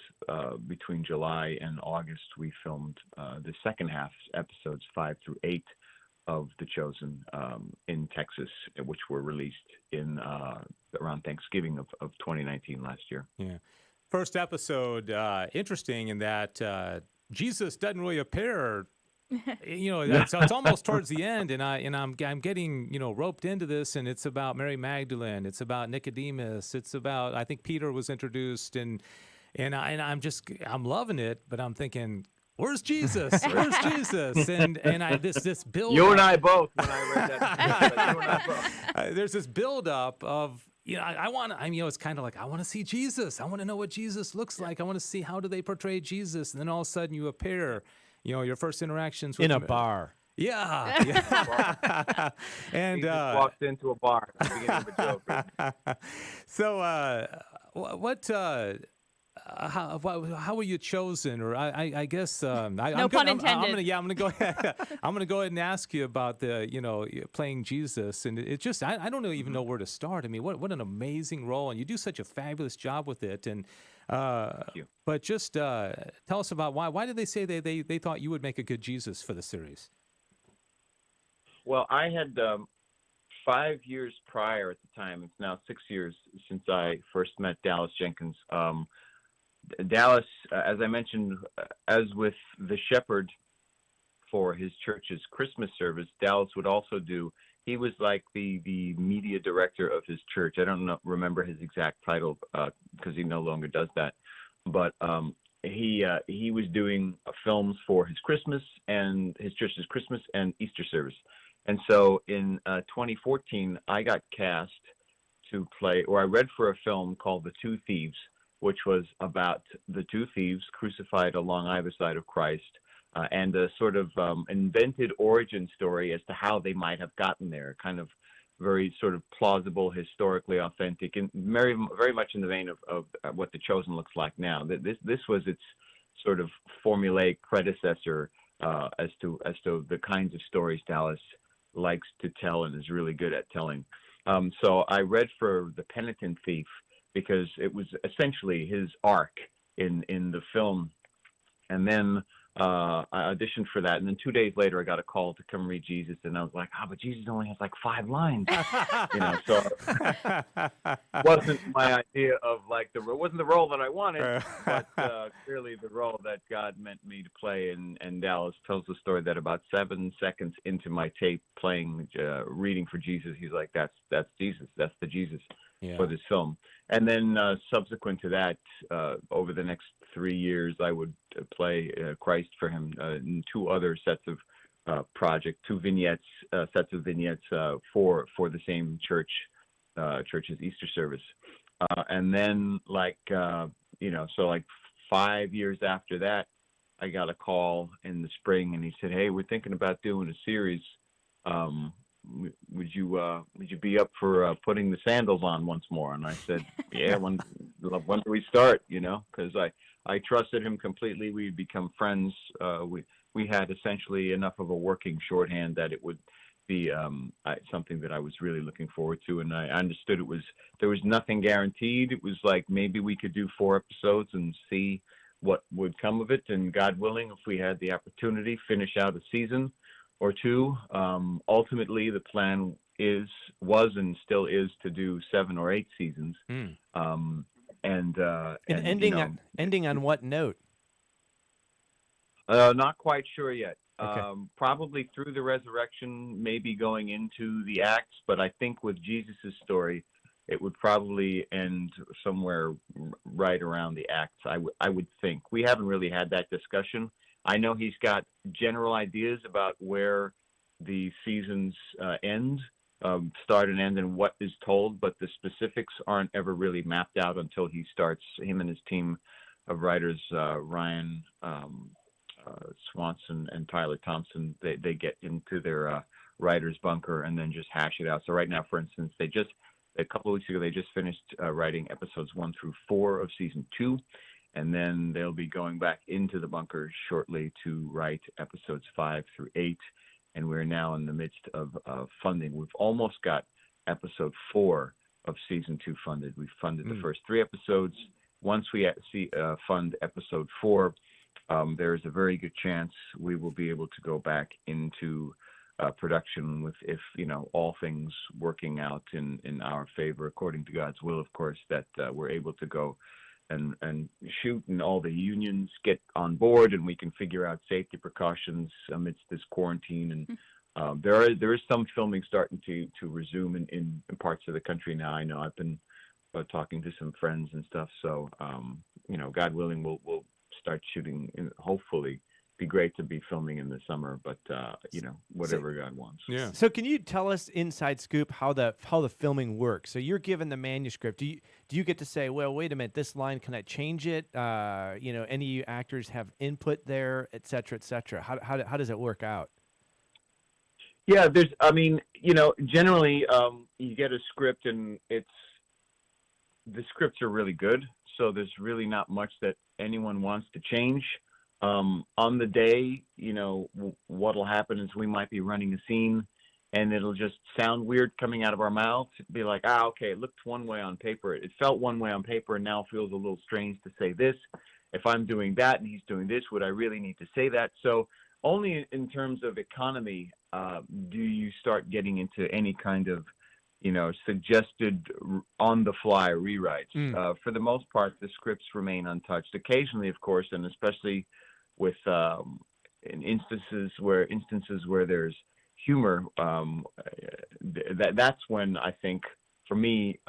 between July and August, we filmed the second half, episodes 5 through 8 of The Chosen in Texas, which were released in around Thanksgiving of 2019 last year. Yeah. First episode, interesting in that Jesus doesn't really appear. It's almost towards the end, and I'm getting roped into this, and it's about Mary Magdalene, it's about Nicodemus, it's about, I think Peter was introduced, and I'm loving it, but I'm thinking, where's Jesus? Where's Jesus? And this build. You and I both. When I read that, you and I both. There's this build up of. It's kind of like, I want to see Jesus. I want to know what Jesus looks like. I want to see how do they portray Jesus. And then all of a sudden you appear, your first interactions with in a bar. Yeah. Yeah. He And just walked into a bar at the beginning of a joke. so, what? How were you chosen? Or I guess No pun intended. I'm gonna go ahead. I'm gonna go ahead and ask you about the playing Jesus, and it just I don't even know where to start. I mean, what an amazing role, and you do such a fabulous job with it. And Thank you. but just tell us about why did they say they thought you would make a good Jesus for the series? Well, I had 5 years prior at the time. It's now 6 years since I first met Dallas Jenkins. Dallas, as I mentioned, as with the shepherd for his church's Christmas service, Dallas would also do. He was like the media director of his church. I don't remember his exact title because he no longer does that. But he was doing films for his Christmas and his church's Christmas and Easter service. And so in 2014, I got cast to play, or I read for a film called The Two Thieves, which was about the two thieves crucified along either side of Christ, and a sort of invented origin story as to how they might have gotten there, kind of very sort of plausible, historically authentic, and very, very much in the vein of what The Chosen looks like now. This was its sort of formulaic predecessor as to the kinds of stories Dallas likes to tell and is really good at telling. So I read for The Penitent Thief because it was essentially his arc in the film. And then I auditioned for that. And then 2 days later, I got a call to come read Jesus. And I was like, but Jesus only has like 5 lines. So wasn't my idea of like, wasn't the role that I wanted, but clearly the role that God meant me to play. And Dallas tells the story that about 7 seconds into my tape playing, reading for Jesus, he's like, that's Jesus. That's the Jesus for this film. And then subsequent to that, over the next 3 years, I would play Christ for him in 2 other sets of sets of vignettes for the same church's Easter service. And then so 5 years after that, I got a call in the spring, and he said, "Hey, we're thinking about doing a series. Would you be up for putting the sandals on once more?" And I said, "Yeah, when do we start?" Because I trusted him completely. We'd become friends. We had essentially enough of a working shorthand that it would be something that I was really looking forward to. And I understood there was nothing guaranteed. It was like maybe we could do 4 episodes and see what would come of it. And God willing, if we had the opportunity, finish out a season or 2. Ultimately, the plan was and still is to do 7 or 8 seasons. And ending on what note? Not quite sure yet. Okay. Probably through the resurrection, maybe going into the Acts, but I think with Jesus' story, it would probably end somewhere right around the Acts. I would think. We haven't really had that discussion. I know he's got general ideas about where the seasons start and end, and what is told, but the specifics aren't ever really mapped out until him and his team of writers, Ryan Swanson and Tyler Thompson, they get into their writer's bunker and then just hash it out. So right now, for instance, a couple of weeks ago, they just finished writing episodes 1 through 4 of season 2. And then they'll be going back into the bunker shortly to write episodes 5 through 8. And we're now in the midst of funding. We've almost got episode 4 of season 2 funded. We've funded the first 3 episodes. Once we fund episode 4, there is a very good chance we will be able to go back into production with, if all things working out in our favor, according to God's will, of course, that we're able to go and shoot, and all the unions get on board, and we can figure out safety precautions amidst this quarantine. And there is some filming starting to resume in parts of the country now. I know I've been talking to some friends and stuff. So God willing, we'll start shooting. And hopefully, be great to be filming in the summer, but whatever God wants. Yeah. So can you tell us inside scoop how the filming works? So you're given the manuscript. Do you get to say, well, wait a minute, this line, can I change it? Any of you actors have input there, et cetera, et cetera. How does it work out? Yeah, I mean, generally, you get a script and the scripts are really good. So there's really not much that anyone wants to change. On the day, what'll happen is we might be running a scene and it'll just sound weird coming out of our mouths. It'd be like, okay, it looked one way on paper. It felt one way on paper and now feels a little strange to say this. If I'm doing that and he's doing this, would I really need to say that? So only in terms of economy do you start getting into any kind of, suggested on-the-fly rewrites. For the most part, the scripts remain untouched. Occasionally, of course, and especially with in instances where there's humor, that's when I think, for me,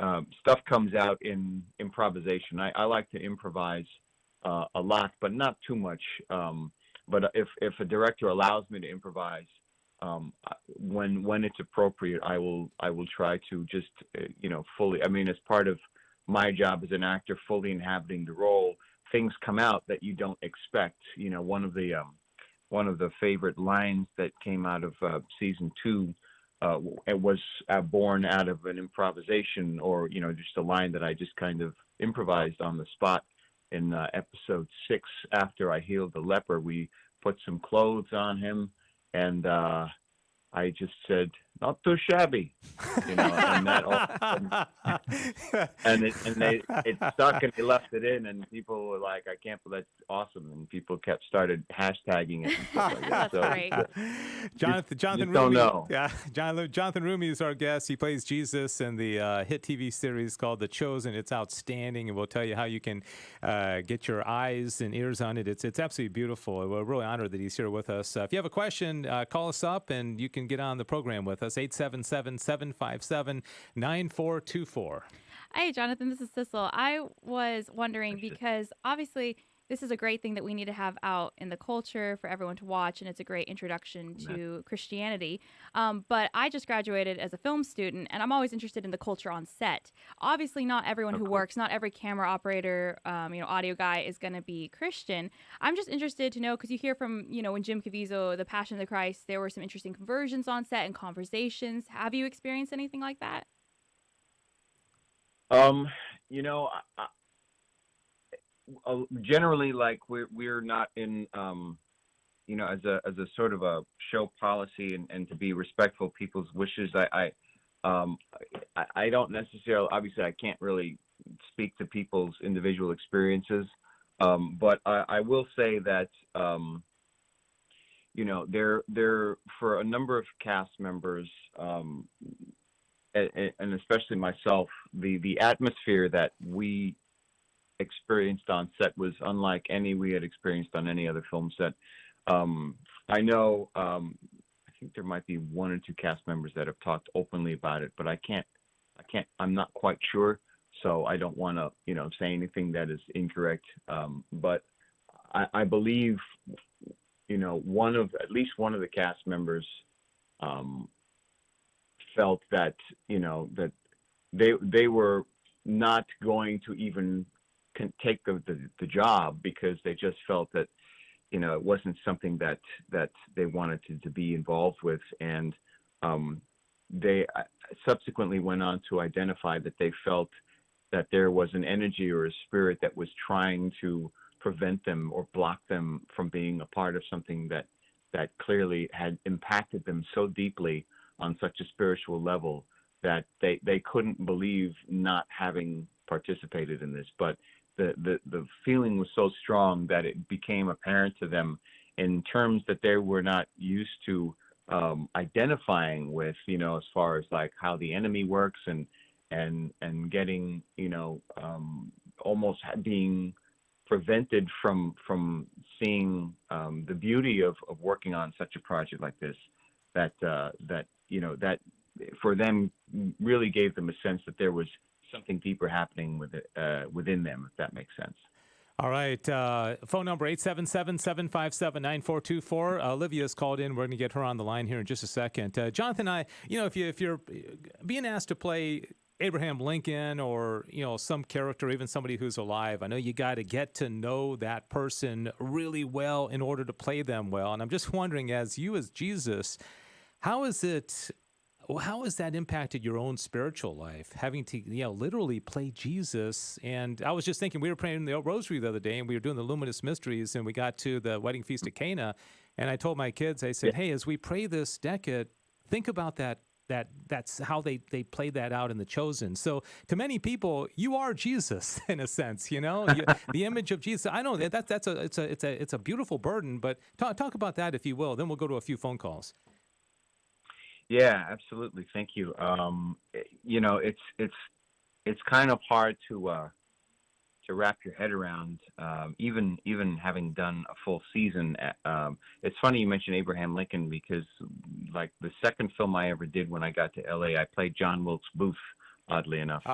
stuff comes out in improvisation. I like to improvise a lot, but not too much. But if a director allows me to improvise, when it's appropriate, I will try to just fully. I mean, as part of my job as an actor, fully inhabiting the role, things come out that you don't expect. One of the favorite lines that came out of season 2, it was born out of an improvisation, or just a line that I just kind of improvised on the spot. In episode 6, after I healed the leper, we put some clothes on him, and I just said, "Not too shabby," and that all, and it stuck, and he left it in, and people were like, "I can't believe that's awesome," and people started hashtagging it and stuff like that. That's So, great. Jonathan don't Rumi. know. Yeah, Jonathan Rumi is our guest. He plays Jesus in the hit TV series called The Chosen. It's outstanding, and we'll tell you how you can get your eyes and ears on it. It's absolutely beautiful. We're really honored that he's here with us. If you have a question, call us up, and you can get on the program with us, 877-757-9424. Hey, Jonathan, this is Sissel. I was wondering, because obviously this is a great thing that we need to have out in the culture for everyone to watch, and it's a great introduction to Christianity. But I just graduated as a film student, and I'm always interested in the culture on set. Obviously, not everyone who works, not every camera operator, audio guy is going to be Christian. I'm just interested to know, because you hear from, when Jim Caviezel, The Passion of the Christ, there were some interesting conversions on set and conversations. Have you experienced anything like that? Generally, like we're not in, as a sort of a show policy and to be respectful of people's wishes. I don't necessarily, obviously, I can't really speak to people's individual experiences, but I will say that, there for a number of cast members, and especially myself, the atmosphere that we experienced on set was unlike any we had experienced on any other film set. I know, I think there might be 1 or 2 cast members that have talked openly about it, but I'm not quite sure, so I don't want to, say anything that is incorrect. But I believe, at least one of the cast members, felt that, that they were not going to even take the job, because they just felt that, it wasn't something that they wanted to be involved with. And they subsequently went on to identify that they felt that there was an energy or a spirit that was trying to prevent them or block them from being a part of something that clearly had impacted them so deeply on such a spiritual level that they couldn't believe not having participated in this. But the feeling was so strong that it became apparent to them in terms that they were not used to identifying with, as far as like how the enemy works and getting, almost being prevented from seeing the beauty of working on such a project like this, that for them really gave them a sense that there was something deeper happening within them, if that makes sense. All right. Phone number 877-757-9424. Olivia's called in. We're going to get her on the line here in just a second. Jonathan, if you're being asked to play Abraham Lincoln or, some character, even somebody who's alive, I know you got to get to know that person really well in order to play them well. And I'm just wondering, as Jesus, How is it? How has that impacted your own spiritual life, having to, literally play Jesus? And I was just thinking, we were praying the Rosary the other day, and we were doing the Luminous Mysteries, and we got to the Wedding Feast of Cana, and I told my kids, I said, hey, as we pray this decade, think about that's how they played that out in The Chosen. So to many people, you are Jesus in a sense, the image of Jesus. I know it's a beautiful burden, but talk about that if you will. Then we'll go to a few phone calls. Yeah, absolutely. Thank you. It's kind of hard to wrap your head around, even having done a full season. It's funny you mentioned Abraham Lincoln, because like the second film I ever did when I got to LA, I played John Wilkes Booth, oddly enough.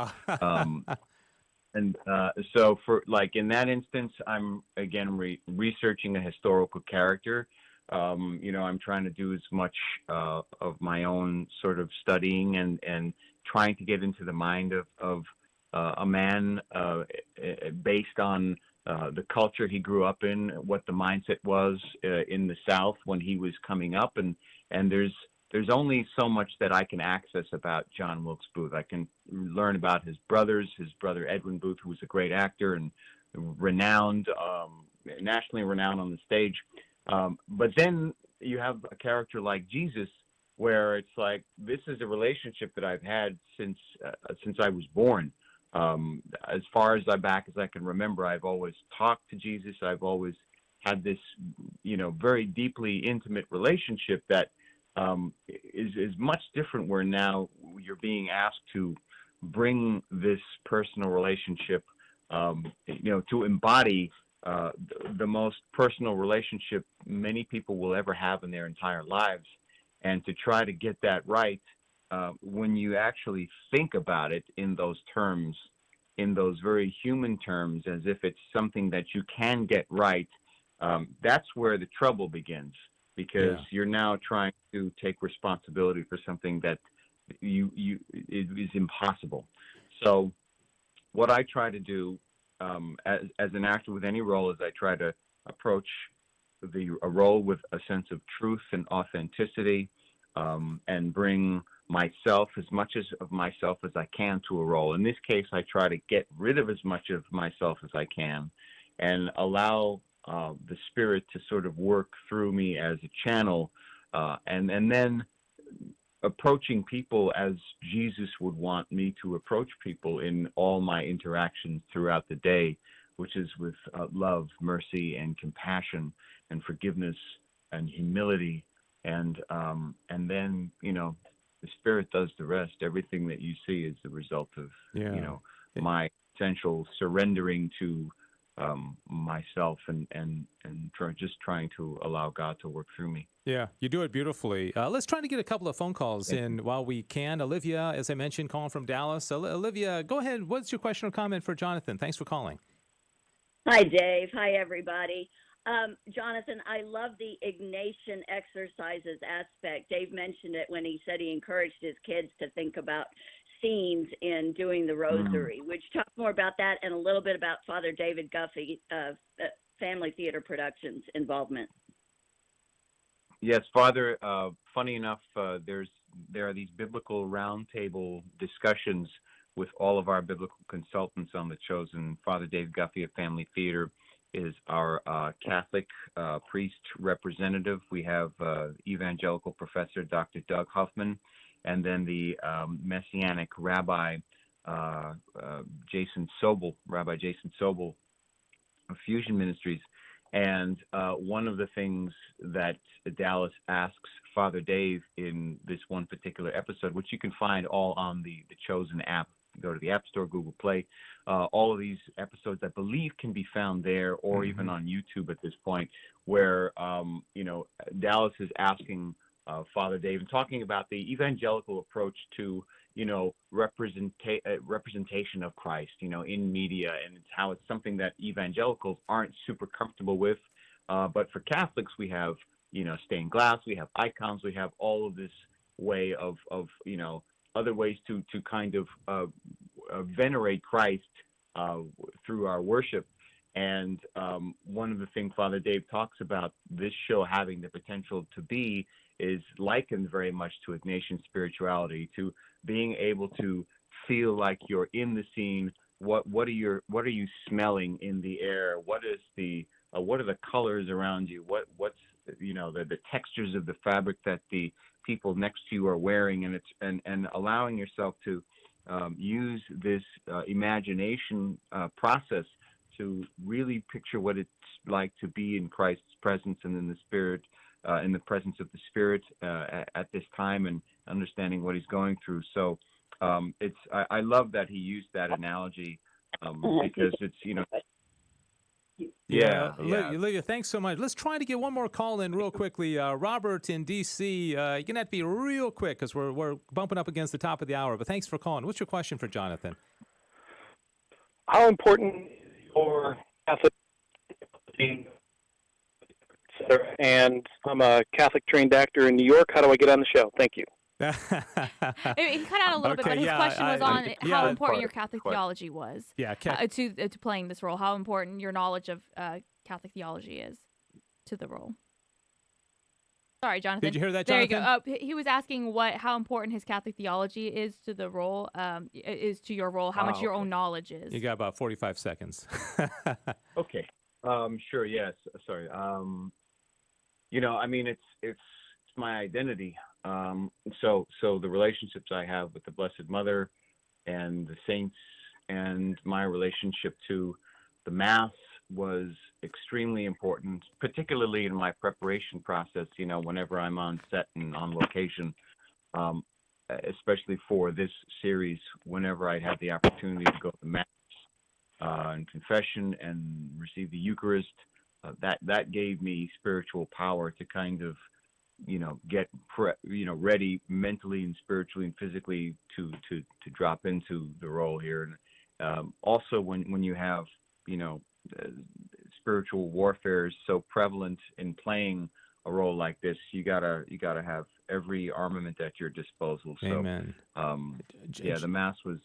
So for like in that instance, I'm again researching a historical character. I'm trying to do as much of my own sort of studying and trying to get into the mind of a man based on the culture he grew up in, what the mindset was in the South when he was coming up, and there's only so much that I can access about John Wilkes Booth. I can learn about his brother Edwin Booth, who was a great actor and renowned, nationally renowned on the stage. But then you have a character like Jesus, where it's like, this is a relationship that I've had since I was born. As far as back as I can remember, I've always talked to Jesus. I've always had this, very deeply intimate relationship that is much different, where now you're being asked to bring this personal relationship, to embody the most personal relationship many people will ever have in their entire lives, and to try to get that right. When you actually think about it in those terms, in those very human terms, as if it's something that you can get right, that's where the trouble begins, because you're now trying to take responsibility for something that it is impossible. So what I try to do as an actor with any role is I try to approach a role with a sense of truth and authenticity, and bring myself, as much of myself as I can, to a role. In this case, I try to get rid of as much of myself as I can and allow the Spirit to sort of work through me as a channel, and then approaching people as Jesus would want me to approach people in all my interactions throughout the day, which is with love, mercy, and compassion, and forgiveness, and humility, and then the Spirit does the rest. Everything that you see is the result of my essential surrendering to myself and just trying to allow God to work through me. Yeah, you do it beautifully. Let's try to get a couple of phone calls in while we can. Olivia, as I mentioned, calling from Dallas. Olivia, go ahead. What's your question or comment for Jonathan? Thanks for calling. Hi, Dave. Hi, everybody. Jonathan, I love the Ignatian exercises aspect. Dave mentioned it when he said he encouraged his kids to think about scenes in doing the Rosary. Would you talk more about that and a little bit about Father David Guffey, Family Theater Productions involvement? Yes, Father. Funny enough, there are these biblical roundtable discussions with all of our biblical consultants on The Chosen. Father David Guffey of Family Theater is our Catholic priest representative. We have evangelical professor Dr. Doug Huffman, and then the Messianic Rabbi Jason Sobel of Fusion Ministries. And one of the things that Dallas asks Father Dave in this one particular episode, which you can find all on the Chosen app, go to the App Store, Google Play, all of these episodes, I believe, can be found there, or even on YouTube at this point, where Dallas is asking Father Dave and talking about the evangelical approach to representation of Christ, in media, and it's how it's something that evangelicals aren't super comfortable with. But for Catholics, we have, stained glass, we have icons, we have all of this way of other ways to kind of venerate Christ through our worship. And one of the things Father Dave talks about this show having the potential to be is likened very much to Ignatian spirituality, to being able to feel like you're in the scene. What are you smelling in the air? What are the colors around you? What's the textures of the fabric that the people next to you are wearing, and allowing yourself to use this imagination process to really picture what it's like to be in Christ's presence and in the Spirit, in the presence of the Spirit at this time, and understanding what he's going through. So I love that he used that analogy because it's Yeah. Lydia, thanks so much. Let's try to get one more call in real quickly. Robert in D.C., you're going to have to be real quick because we're bumping up against the top of the hour. But thanks for calling. What's your question for Jonathan? How important for Catholic, and I'm a Catholic trained actor in New York. How do I get on the show? Thank you. He cut out a little bit, but his question was on how important your Catholic theology was. Yeah, to playing this role. How important your knowledge of Catholic theology is to the role. Sorry, Jonathan. Did you hear that, There Jonathan? you go. He was asking how important his Catholic theology is to the role, is to your role, how much your own knowledge is. You got about 45 seconds. Okay. Sure. Yes. Sorry. It's my identity. So the relationships I have with the Blessed Mother and the saints, and my relationship to the Mass was extremely important, particularly in my preparation process, whenever I'm on set and on location, especially for this series, whenever I had the opportunity to go to Mass and confession and receive the Eucharist, that gave me spiritual power to kind of get ready mentally and spiritually and physically to drop into the role here. And also when you have spiritual warfare is so prevalent in playing a role like this, you gotta have every armament at your disposal. Amen. So the Mass was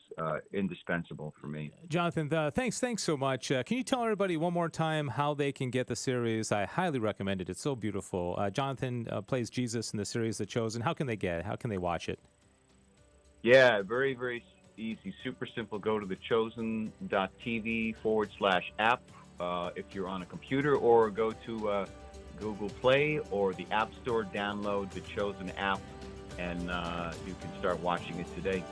indispensable for me. Jonathan, thanks so much. Can you tell everybody one more time how they can get the series? I highly recommend it. It's so beautiful. Jonathan plays Jesus in the series The Chosen. How can they watch it? Yeah, very, very easy, super simple. Go to thechosen.tv/app if you're on a computer, or go to Google Play or the App Store, download the Chosen app, and you can start watching it today.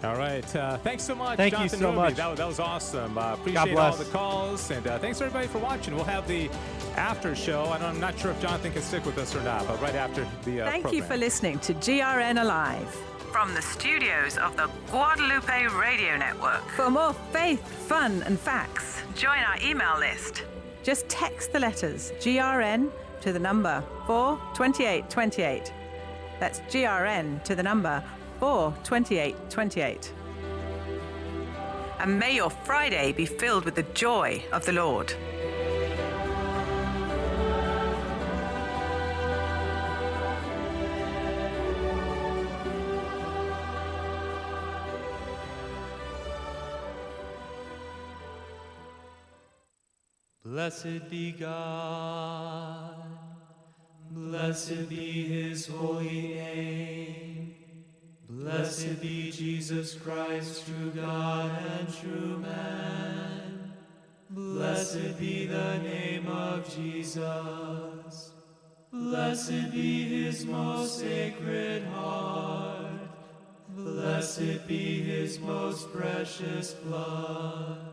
All right. Thanks so much, Thank Jonathan you so Ruby. much. That was awesome. Appreciate God bless. all the calls, and thanks everybody for watching. We'll have the after show. I'm not sure if Jonathan can stick with us or not, but right after the Thank program. you for listening to GRN Alive. From the studios of the Guadalupe Radio Network. For more faith, fun, and facts, Join our email list. just text the letters GRN to the number 42828. That's GRN to the number 42828. And may your Friday be filled with the joy of the Lord. Blessed be God, blessed be his holy name, blessed be Jesus Christ, true God and true man, blessed be the name of Jesus, blessed be his most sacred heart, blessed be his most precious blood.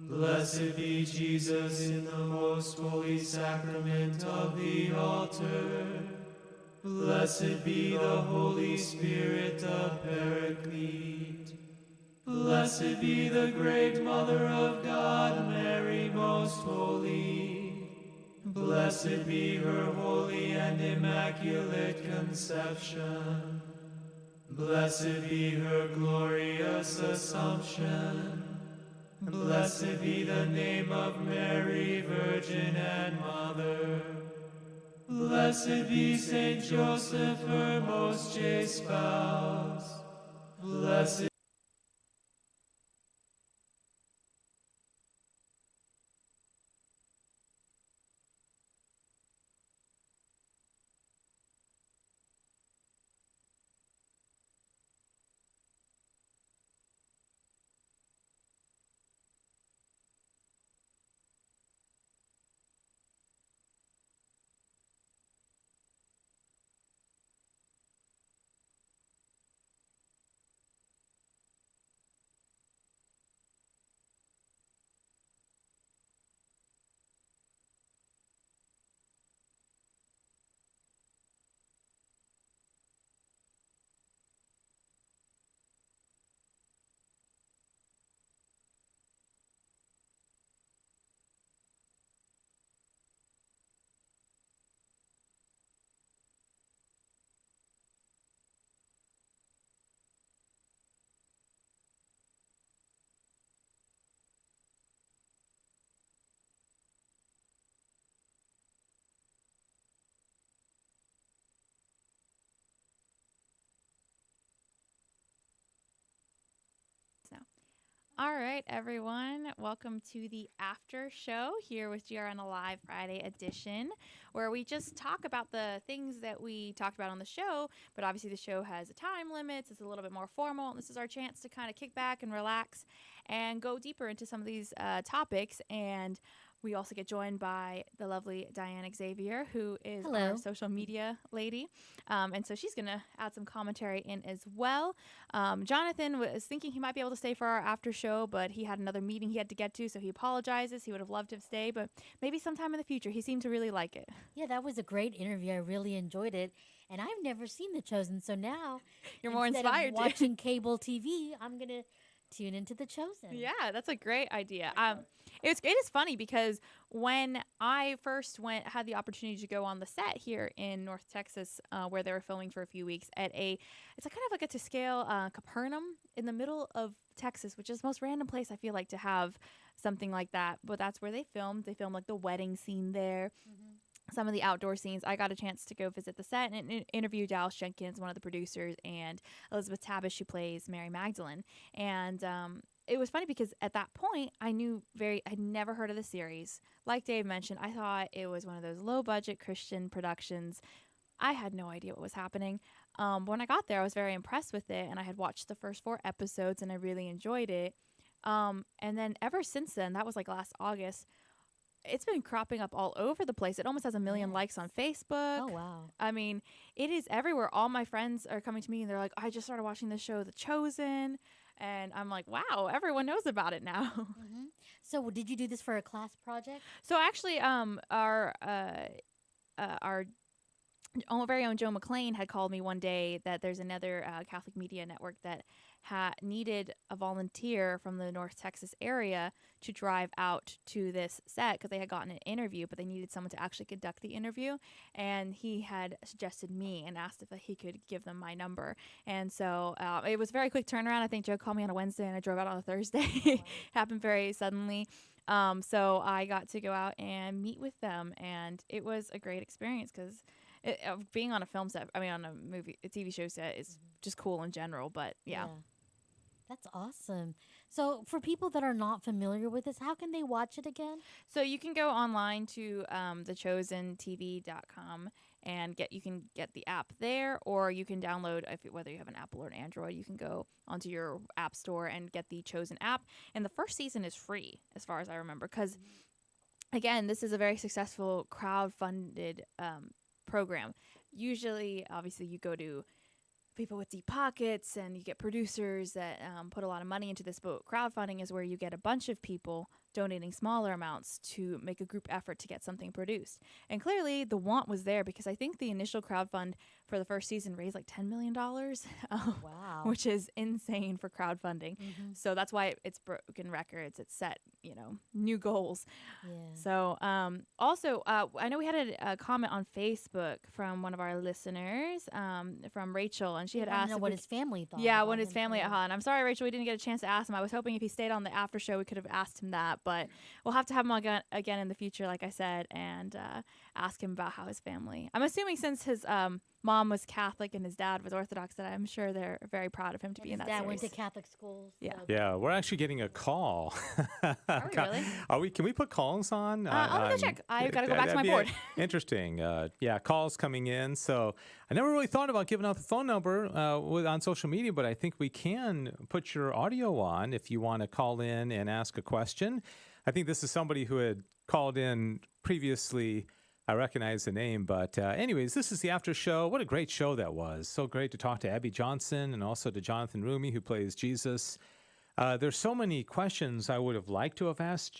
Blessed be Jesus in the most holy sacrament of the altar. Blessed be the Holy Spirit, the Paraclete. Blessed be the great Mother of God, Mary most holy. Blessed be her holy and immaculate conception. Blessed be her glorious assumption. Blessed be the name of Mary, Virgin and Mother. Blessed be Saint Joseph, her most chaste spouse. Blessed All right, everyone. Welcome to the after show here with GRN Alive Friday edition, where we just talk about the things that we talked about on the show. But obviously, the show has a time limit. It's a little bit more formal. And this is our chance to kind of kick back and relax and go deeper into some of these topics. And we also get joined by the lovely Diane Xavier, who is our social media lady. And so she's going to add some commentary in as well. Jonathan was thinking he might be able to stay for our after show, but he had another meeting he had to get to, so he apologizes. He would have loved to stay, but maybe sometime in the future. He seemed to really like it. Yeah, that was a great interview. I really enjoyed it. And I've never seen The Chosen, so now you're more instead inspired of watching cable TV, I'm going to tune into The Chosen. Yeah, that's a great idea. It is funny because when I first had the opportunity to go on the set here in North Texas, where they were filming for a few weeks it's kind of like a to scale Capernaum in the middle of Texas, which is the most random place I feel like to have something like that. But that's where they filmed. They filmed like the wedding scene there. Mm-hmm. Some of the outdoor scenes. I got a chance to go visit the set and interview Dallas Jenkins, one of the producers, and Elizabeth Tabish, who plays Mary Magdalene. And it was funny because at that point, I'd never heard of the series. Like Dave mentioned, I thought it was one of those low-budget Christian productions. I had no idea what was happening. When I got there, I was very impressed with it, and I had watched the first 4 episodes, and I really enjoyed it. And then ever since then, that was like last August, it's been cropping up all over the place. It almost has 1 million likes on Facebook. Oh, wow. I mean, it is everywhere. All my friends are coming to me and they're like, I just started watching the show The Chosen. And I'm like, wow, everyone knows about it now. Mm-hmm. So did you do this for a class project? So actually, our very own Joe McClain had called me one day that there's another Catholic media network that needed a volunteer from the North Texas area to drive out to this set because they had gotten an interview, but they needed someone to actually conduct the interview. And he had suggested me and asked if he could give them my number. And so it was a very quick turnaround. I think Joe called me on a Wednesday and I drove out on a Thursday. Happened very suddenly. So I got to go out and meet with them, and it was a great experience because being on a film set, on a TV show set is just cool in general, but yeah. That's awesome. So for people that are not familiar with this, how can they watch it again? So you can go online to thechosentv.com and you can get the app there, or you can download, whether you have an Apple or an Android, you can go onto your app store and get the Chosen app. And the first season is free, as far as I remember, because, again, this is a very successful crowd-funded program. Usually, obviously, you go to people with deep pockets and you get producers that put a lot of money into this, but crowdfunding is where you get a bunch of people donating smaller amounts to make a group effort to get something produced. And clearly the want was there because I think the initial crowdfund for the first season raised like $10 million, wow, which is insane for crowdfunding. Mm-hmm. So that's why it's broken records. It's set, new goals. Yeah. So also, I know we had a comment on Facebook from one of our listeners, from Rachel, and she had asked what his family thought. Yeah, what his family at home. And I'm sorry, Rachel, we didn't get a chance to ask him. I was hoping if he stayed on the after show, we could have asked him that, but we'll have to have him again in the future, like I said, and ask him about how his family. I'm assuming since his mom was Catholic and his dad was Orthodox, that I'm sure they're very proud of him to be in that series. His dad went to Catholic schools. Yeah. So. Yeah, we're actually getting a call. Are we really? Can we put calls on? I'll go check. I've got to go back to my board. Interesting. Calls coming in. So I never really thought about giving out the phone number on social media, but I think we can put your audio on if you want to call in and ask a question. I think this is somebody who had called in previously. I recognize the name, but anyways, this is the after show. What a great show that was. So great to talk to Abby Johnson and also to Jonathan Rumi, who plays Jesus. There's so many questions I would have liked to have asked.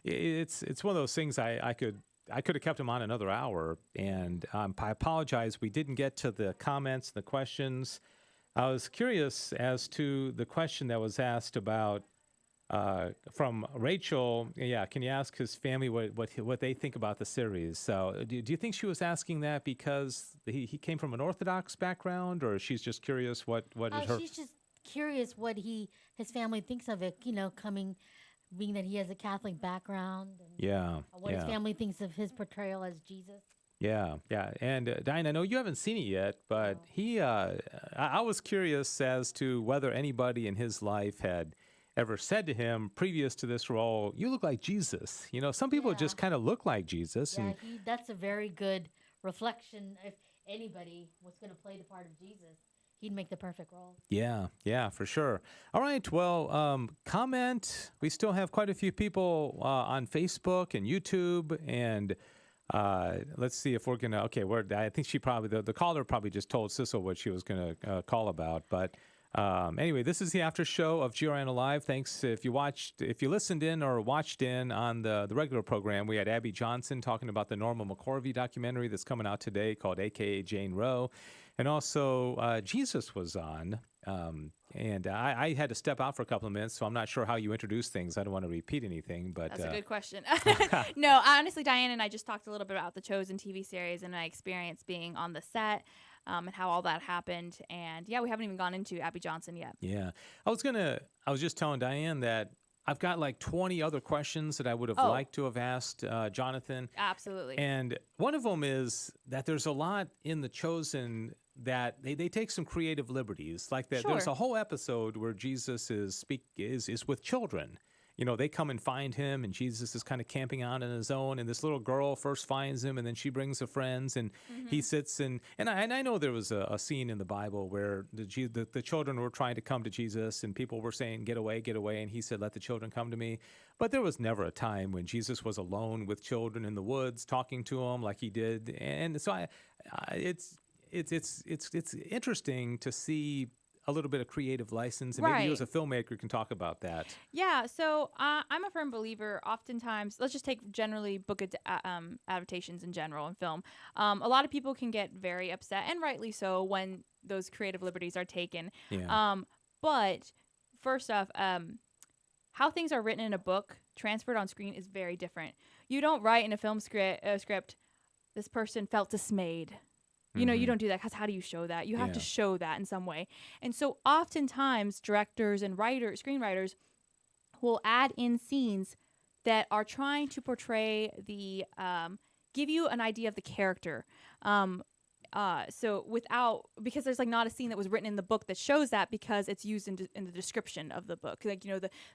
It's one of those things I could have kept him on another hour, and I apologize. We didn't get to the comments, the questions. I was curious as to the question that was asked about from Rachel. Yeah, can you ask his family what they think about the series? So do you think she was asking that because he came from an Orthodox background, or she's just curious what is her? She's just curious what his family thinks of it, being that he has a Catholic background. And what his family thinks of his portrayal as Jesus. Yeah, yeah. And Diane, I know you haven't seen it yet, but I was curious as to whether anybody in his life had ever said to him previous to this role, "You look like Jesus." Some people just kind of look like Jesus. Yeah, And that's a very good reflection. If anybody was going to play the part of Jesus, he'd make the perfect role. yeah, for sure. All right. Well, comment. We still have quite a few people on Facebook and YouTube, and let's see if we're gonna. Okay, I think she probably the caller probably just told Sissel what she was gonna call about. But anyway, this is the after show of GRN Alive. Thanks if you listened in or watched in on the regular program. We had Abby Johnson talking about the Norma McCorvey documentary that's coming out today called AKA Jane Roe. And also, Jesus was on, and I had to step out for a couple of minutes, so I'm not sure how you introduce things. I don't want to repeat anything, but that's a good question. No, honestly, Diane and I just talked a little bit about the Chosen TV series and my experience being on the set, and how all that happened. And yeah, we haven't even gone into Abby Johnson yet. Yeah, I was just telling Diane that I've got like 20 other questions that I would have liked to have asked Jonathan. Absolutely. And one of them is that there's a lot in The Chosen that they take some creative liberties. Like that, there's a whole episode where Jesus is with children. They come and find him, and Jesus is kind of camping out on his own. And this little girl first finds him, and then she brings her friends, and he sits and I know there was a scene in the Bible where the children were trying to come to Jesus, and people were saying, "Get away, get away," and he said, "Let the children come to me." But there was never a time when Jesus was alone with children in the woods, talking to them like he did. And so it's interesting to see a little bit of creative license, and maybe you as a filmmaker can talk about that. Yeah, so I'm a firm believer. Oftentimes, let's just take generally book adaptations in general in film. A lot of people can get very upset, and rightly so, when those creative liberties are taken. Yeah. But first off, how things are written in a book transferred on screen is very different. You don't write in a film script, this person felt dismayed. You don't do that, because how do you show that? You have to show that in some way. And so oftentimes directors and screenwriters will add in scenes that are trying to portray give you an idea of the character. Because there's like not a scene that was written in the book that shows that, because it's used in the description of the book, like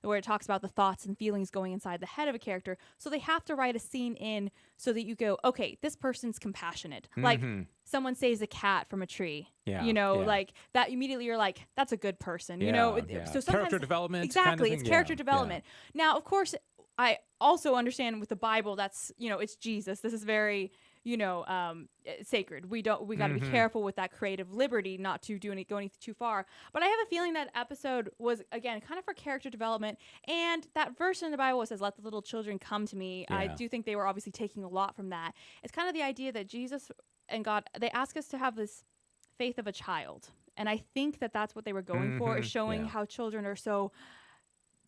where it talks about the thoughts and feelings going inside the head of a character. So they have to write a scene in so that you go, okay, this person's compassionate. Like someone saves a cat from a tree. Like that immediately you're like, that's a good person. So sometimes character development. Exactly, kind of it's character development. Now, of course, I also understand with the Bible that's it's Jesus. This is very sacred. We got to be careful with that creative liberty, not to go anything too far. But I have a feeling that episode was, again, kind of for character development. And that verse in the Bible says, "Let the little children come to me." I do think they were obviously taking a lot from that. It's kind of the idea that Jesus and God, they ask us to have this faith of a child. And I think that that's what they were going for, is showing how children are so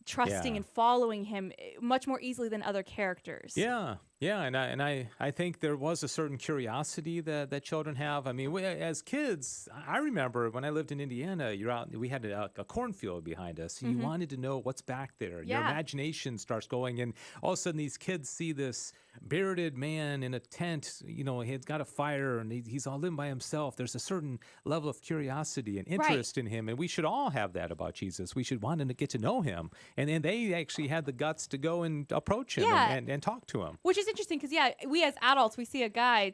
trusting and following him much more easily than other characters. And I think there was a certain curiosity that children have. I mean, as kids, I remember when I lived in Indiana, we had a cornfield behind us. And you wanted to know what's back there. Your imagination starts going, and all of a sudden these kids see this bearded man in a tent. He's got a fire, and he's all living by himself. There's a certain level of curiosity and interest in him, and we should all have that about Jesus. We should want to get to know him. And then they actually had the guts to go and approach him and talk to him. Which is interesting, because we as adults, we see a guy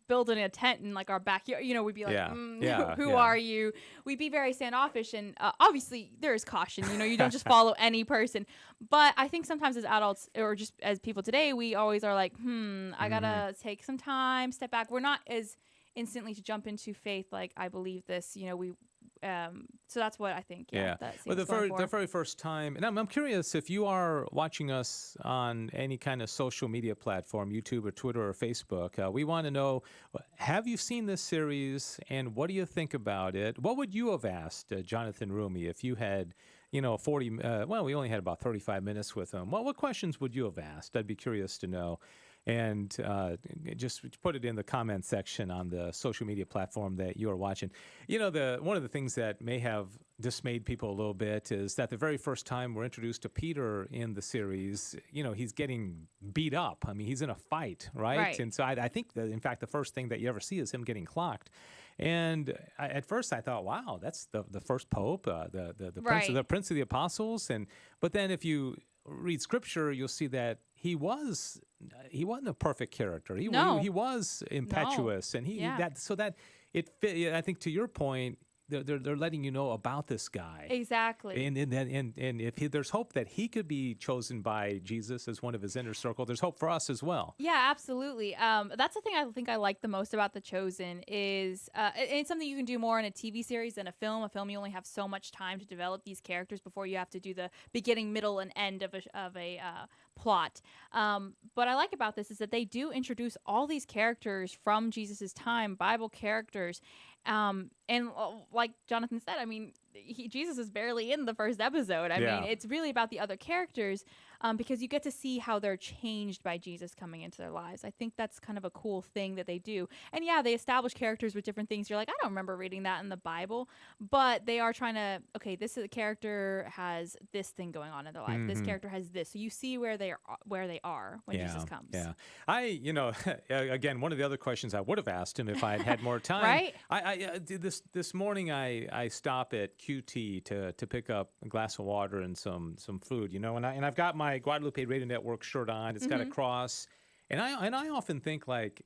building a tent in like our backyard, we'd be like, who are you? We'd be very standoffish, and obviously there is caution. You don't just follow any person. But I think sometimes as adults, or just as people today, we always are like, I gotta take some time, step back. We're not as instantly to jump into faith, like, I believe this. So that's what I think. Well, the very first time, and I'm curious if you are watching us on any kind of social media platform, YouTube or Twitter or Facebook. We want to know: have you seen this series, and what do you think about it? What would you have asked Jonathan Rumi if you had, 40? We only had about 35 minutes with him. What questions would you have asked? I'd be curious to know. And just put it in the comment section on the social media platform that you are watching. You know, one of the things that may have dismayed people a little bit is that the very first time we're introduced to Peter in the series, you know, he's getting beat up. I mean, he's in a fight, right? And so I think that, in fact, the first thing that you ever see is him getting clocked. And at first I thought, wow, that's the first pope, the prince of the apostles. But then if you read scripture, you'll see that he wasn't a perfect character. He was impetuous, and I think, to your point, they're letting you know about this guy. Exactly. And if there's hope that he could be chosen by Jesus as one of his inner circle, there's hope for us as well. Yeah, absolutely. That's the thing I think I like the most about The Chosen is it's something you can do more in a TV series than a film. A film, you only have so much time to develop these characters before you have to do the beginning, middle, and end of a plot. What I like about this is that they do introduce all these characters from Jesus's time, Bible characters. And like Jonathan said, I mean, Jesus is barely in the first episode. I mean, it's really about the other characters because you get to see how they're changed by Jesus coming into their lives. I think that's kind of a cool thing that they do. And yeah, they establish characters with different things. You're like, I don't remember reading that in the Bible, but they are trying to, okay, this character has this thing going on in their life. Mm-hmm. This character has this. So you see where they are when Jesus comes. Yeah. Again, one of the other questions I would have asked him if I had had more time. Right? This morning I stop at QT to pick up a glass of water and some food, you know, and I've got my Guadalupe Radio Network shirt on. It's got a cross, and I often think, like,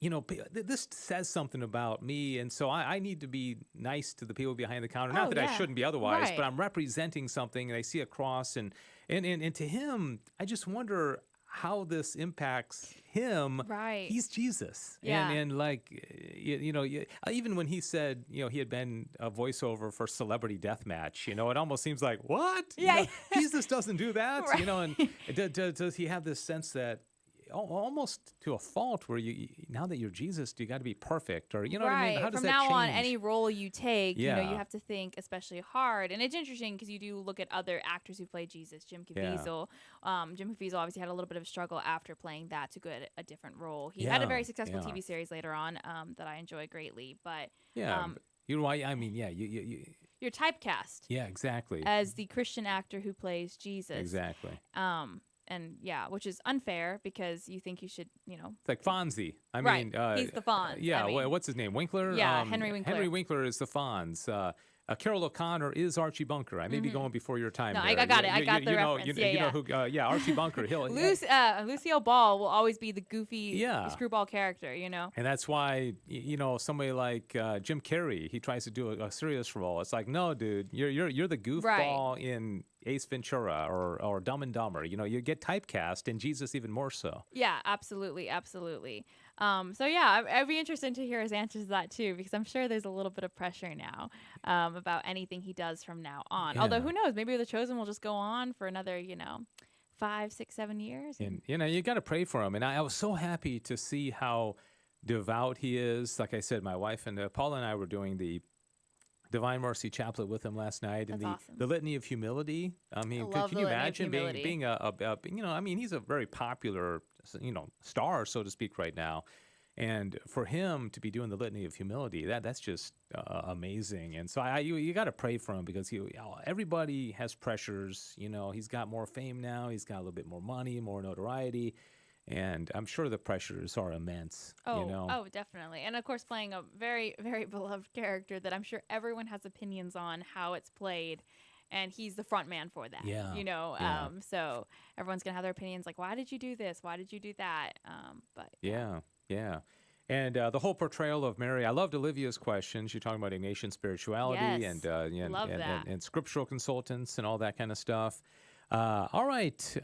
you know, this says something about me, and so I need to be nice to the people behind the counter. Not that I shouldn't be otherwise, but I'm representing something, and I see a cross, and to him, I just wonder how this impacts him. Right. He's Jesus. Yeah. And like, even when he said, you know, he had been a voiceover for Celebrity Deathmatch, you know, it almost seems like, what? Yeah. You know, Jesus doesn't do that, Right. you know, and does he have this sense that almost to a fault where now that you're Jesus, you got to be perfect, or you know what I mean? How does From that now change? on, any role you take, you Yeah. have to think especially hard. And it's interesting because you do look at other actors who played Jesus. Jim Caviezel. Jim Caviezel obviously had a little bit of a struggle after playing that to go at a different role. He had a very successful TV series later on that I enjoy greatly. But you're typecast. Yeah, exactly. As the Christian actor who plays Jesus. Exactly. And yeah, which is unfair because you think you should, you know. It's like Fonzie. I right. mean, he's the Fonz. Yeah. I mean, What's his name? Winkler? Yeah, Henry Winkler. Henry Winkler is the Fonz. Carol O'Connor is Archie Bunker. I may be going before your time. No, there. I got it. I got the reference. You know who? Archie Bunker. Lucille Ball will always be the goofy screwball character, you know. And that's why, you know, somebody like Jim Carrey, he tries to do a serious role. It's like, no, dude, you're the goofball in Ace Ventura or Dumb and Dumber. You know, you get typecast, and Jesus even more so. Yeah, absolutely, absolutely. So yeah, I'd be interested to hear his answers to that too, because I'm sure there's a little bit of pressure now about anything he does from now on. Although who knows, maybe The Chosen will just go on for another, 5, 6, 7 years. And you got to pray for him. And I was so happy to see how devout he is. Like I said, my wife and Paula and I were doing the Divine Mercy Chaplet with him last night, and the Litany of Humility. I mean, can you imagine being I mean, he's a very popular, star, so to speak, right now, and for him to be doing the Litany of Humility, that's just amazing. And so you got to pray for him, because everybody has pressures. You know, he's got more fame now, he's got a little bit more money, more notoriety. And I'm sure the pressures are immense. Oh, definitely. And of course, playing a very, very beloved character that I'm sure everyone has opinions on how it's played. And he's the front man for that. Yeah. So everyone's going to have their opinions like, why did you do this? Why did you do that? Yeah. And the whole portrayal of Mary, I loved Olivia's questions. You're talking about Ignatian spirituality and scriptural consultants and all that kind of stuff. All right.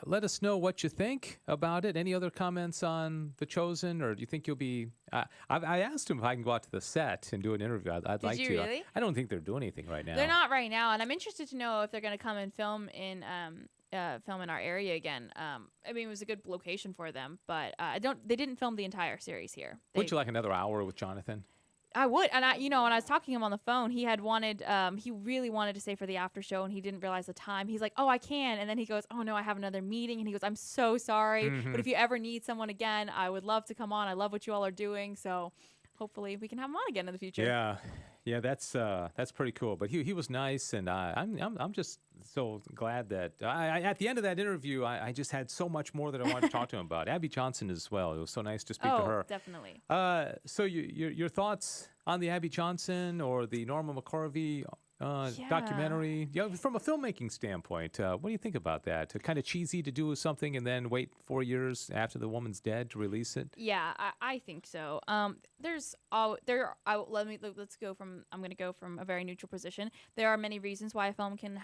Let us know what you think about it. Any other comments on The Chosen, or do you think you'll be? I asked him if I can go out to the set and do an interview. I'd like to. Did you really? I don't think they're doing anything right now. They're not right now, and I'm interested to know if they're going to come and film in our area again. I mean, it was a good location for them, but They didn't film the entire series here. Wouldn't you like another hour with Jonathan? I would, and when I was talking to him on the phone, he had wanted, he really wanted to stay for the after show, and he didn't realize the time. He's like, "Oh, I can," and then he goes, "Oh no, I have another meeting," and he goes, "I'm so sorry, but if you ever need someone again, I would love to come on. I love what you all are doing, so hopefully we can have him on again in the future." Yeah, that's pretty cool. But he was nice, and I'm just so glad that I at the end of that interview, I just had so much more that I wanted to talk to him about. Abby Johnson as well. It was so nice to speak to her. Oh, definitely. So your thoughts on the Abby Johnson or the Norma McCorvey documentary? From a filmmaking standpoint, what do you think about that? Kind of cheesy to do something and then wait 4 years after the woman's dead to release it? Yeah, I think so. Let's go from. I'm going to go from a very neutral position. There are many reasons why a film can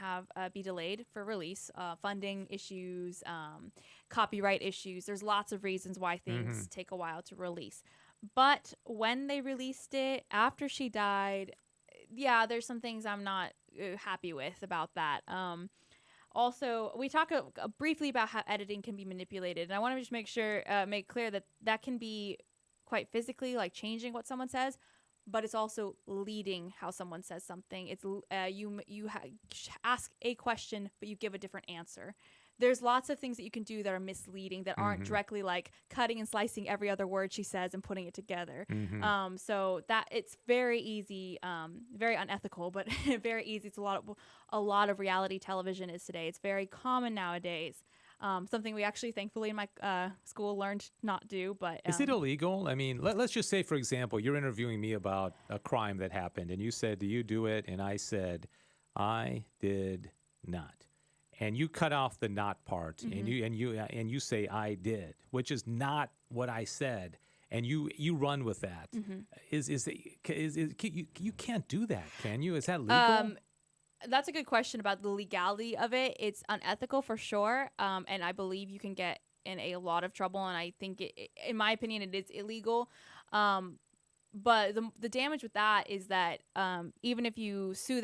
be delayed for release. Funding issues, copyright issues. There's lots of reasons why things take a while to release. But when they released it after she died, yeah, there's some things I'm not happy with about that. Also, we talk briefly about how editing can be manipulated, and I want to just make clear that can be quite physically, like changing what someone says, but it's also leading how someone says something. It's you ask a question, but you give a different answer. There's lots of things that you can do that are misleading, that aren't directly like cutting and slicing every other word she says and putting it together. So that it's very easy, very unethical, but very easy. It's a lot of reality television is today. It's very common nowadays. Something we actually, thankfully, in my school learned to not do. But is it illegal? I mean, let's just say, for example, you're interviewing me about a crime that happened, and you said, "Do you do it?" And I said, "I did not." And you cut off the "not" part, and you say "I did," which is not what I said, and you run with that. You can't do that, can you? Is that legal? That's a good question about the legality of it. It's unethical for sure, and I believe you can get in a lot of trouble. And I think, in my opinion, it is illegal. But the damage with that is that even if you sue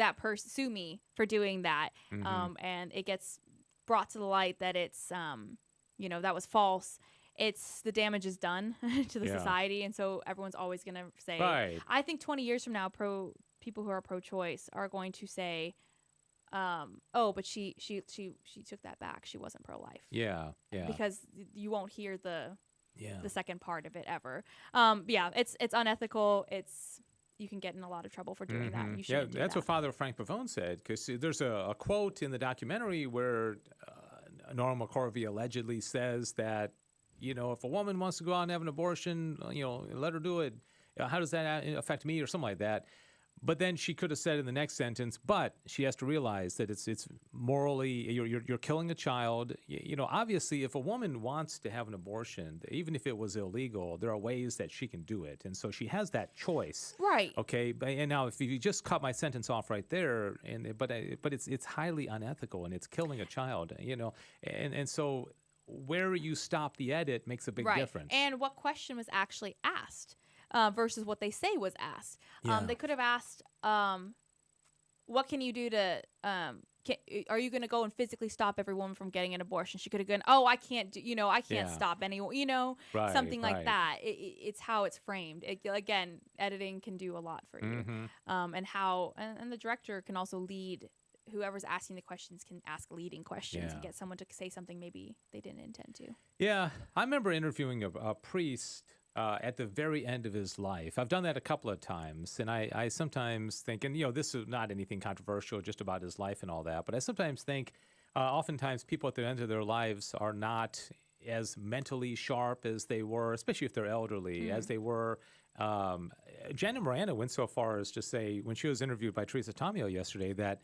me for doing that, and it gets brought to the light that it's that was false, the damage is done to the society, and so everyone's always going to say. Right. I think 20 years from now, people who are pro-choice are going to say, "Oh, but she took that back. She wasn't pro-life." Yeah. Because you won't hear the second part of it ever. It's unethical. You can get in a lot of trouble for doing that. You shouldn't do that's that. what Father Frank Pavone said, because there's a quote in the documentary where Norma McCorvey allegedly says that, if a woman wants to go out and have an abortion, let her do it. How does that affect me, or something like that? But then she could have said in the next sentence, but she has to realize that it's morally, you're killing a child. Obviously, if a woman wants to have an abortion, even if it was illegal, there are ways that she can do it. And so she has that choice. Right. Okay. And now if you just cut my sentence off right there, but it's highly unethical, and it's killing a child, and so where you stop the edit makes a big difference. And what question was actually asked? Versus what they say was asked. They could have asked, what can you do to, are you going to go and physically stop every woman from getting an abortion? She could have gone, "Oh, I can't do, I can't stop anyone, something like that. It's how it's framed. Again, editing can do a lot for you. And the director can also lead. Whoever's asking the questions can ask leading questions and get someone to say something maybe they didn't intend to. Yeah, I remember interviewing a priest at the very end of his life. I've done that a couple of times, and I sometimes think, and this is not anything controversial, just about his life and all that, but I sometimes think oftentimes people at the end of their lives are not as mentally sharp as they were, especially if they're elderly, as they were. Jenna Miranda went so far as to say, when she was interviewed by Teresa Tomeo yesterday, that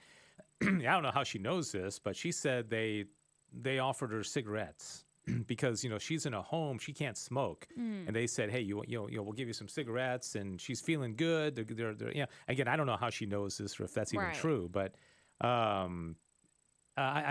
I don't know how she knows this, but she said they offered her cigarettes because she's in a home, she can't smoke, and they said, "Hey, we'll give you some cigarettes," and she's feeling good. They're again, I don't know how she knows this or if that's even true, but I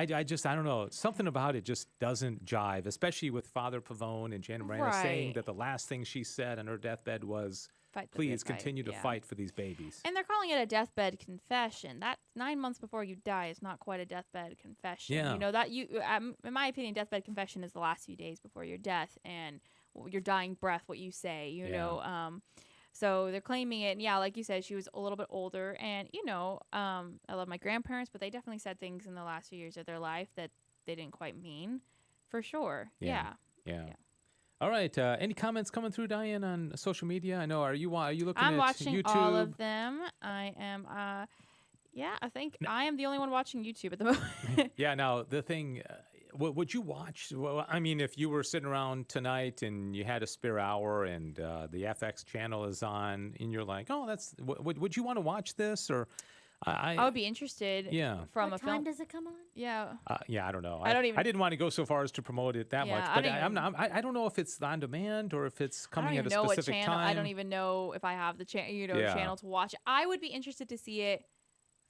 don't know, something about it just doesn't jive, especially with Father Pavone and Janet Miranda saying that the last thing she said on her deathbed was, "Please continue to fight for these babies." And they're calling it a deathbed confession. That 9 months before you die is not quite a deathbed confession. Yeah. In my opinion, deathbed confession is the last few days before your death and your dying breath, what you say. So they're claiming it. And yeah, like you said, she was a little bit older. And, I love my grandparents, but they definitely said things in the last few years of their life that they didn't quite mean, for sure. Yeah. All right. Any comments coming through, Diane, on social media? I know. Are you looking I'm at watching YouTube? all of them. I am. I think I am the only one watching YouTube at the moment. Yeah. Now the thing, would you watch? Well, I mean, if you were sitting around tonight and you had a spare hour and the FX channel is on, and you're like, oh, would you want to watch this? Or I would be interested. Yeah. From what a film. time does it come on? Yeah. Yeah, I don't know. I don't even. I didn't want to go so far as to promote it that much, but I don't know if it's on demand or if it's coming at a specific time. I don't even know if I have the channel to watch. I would be interested to see it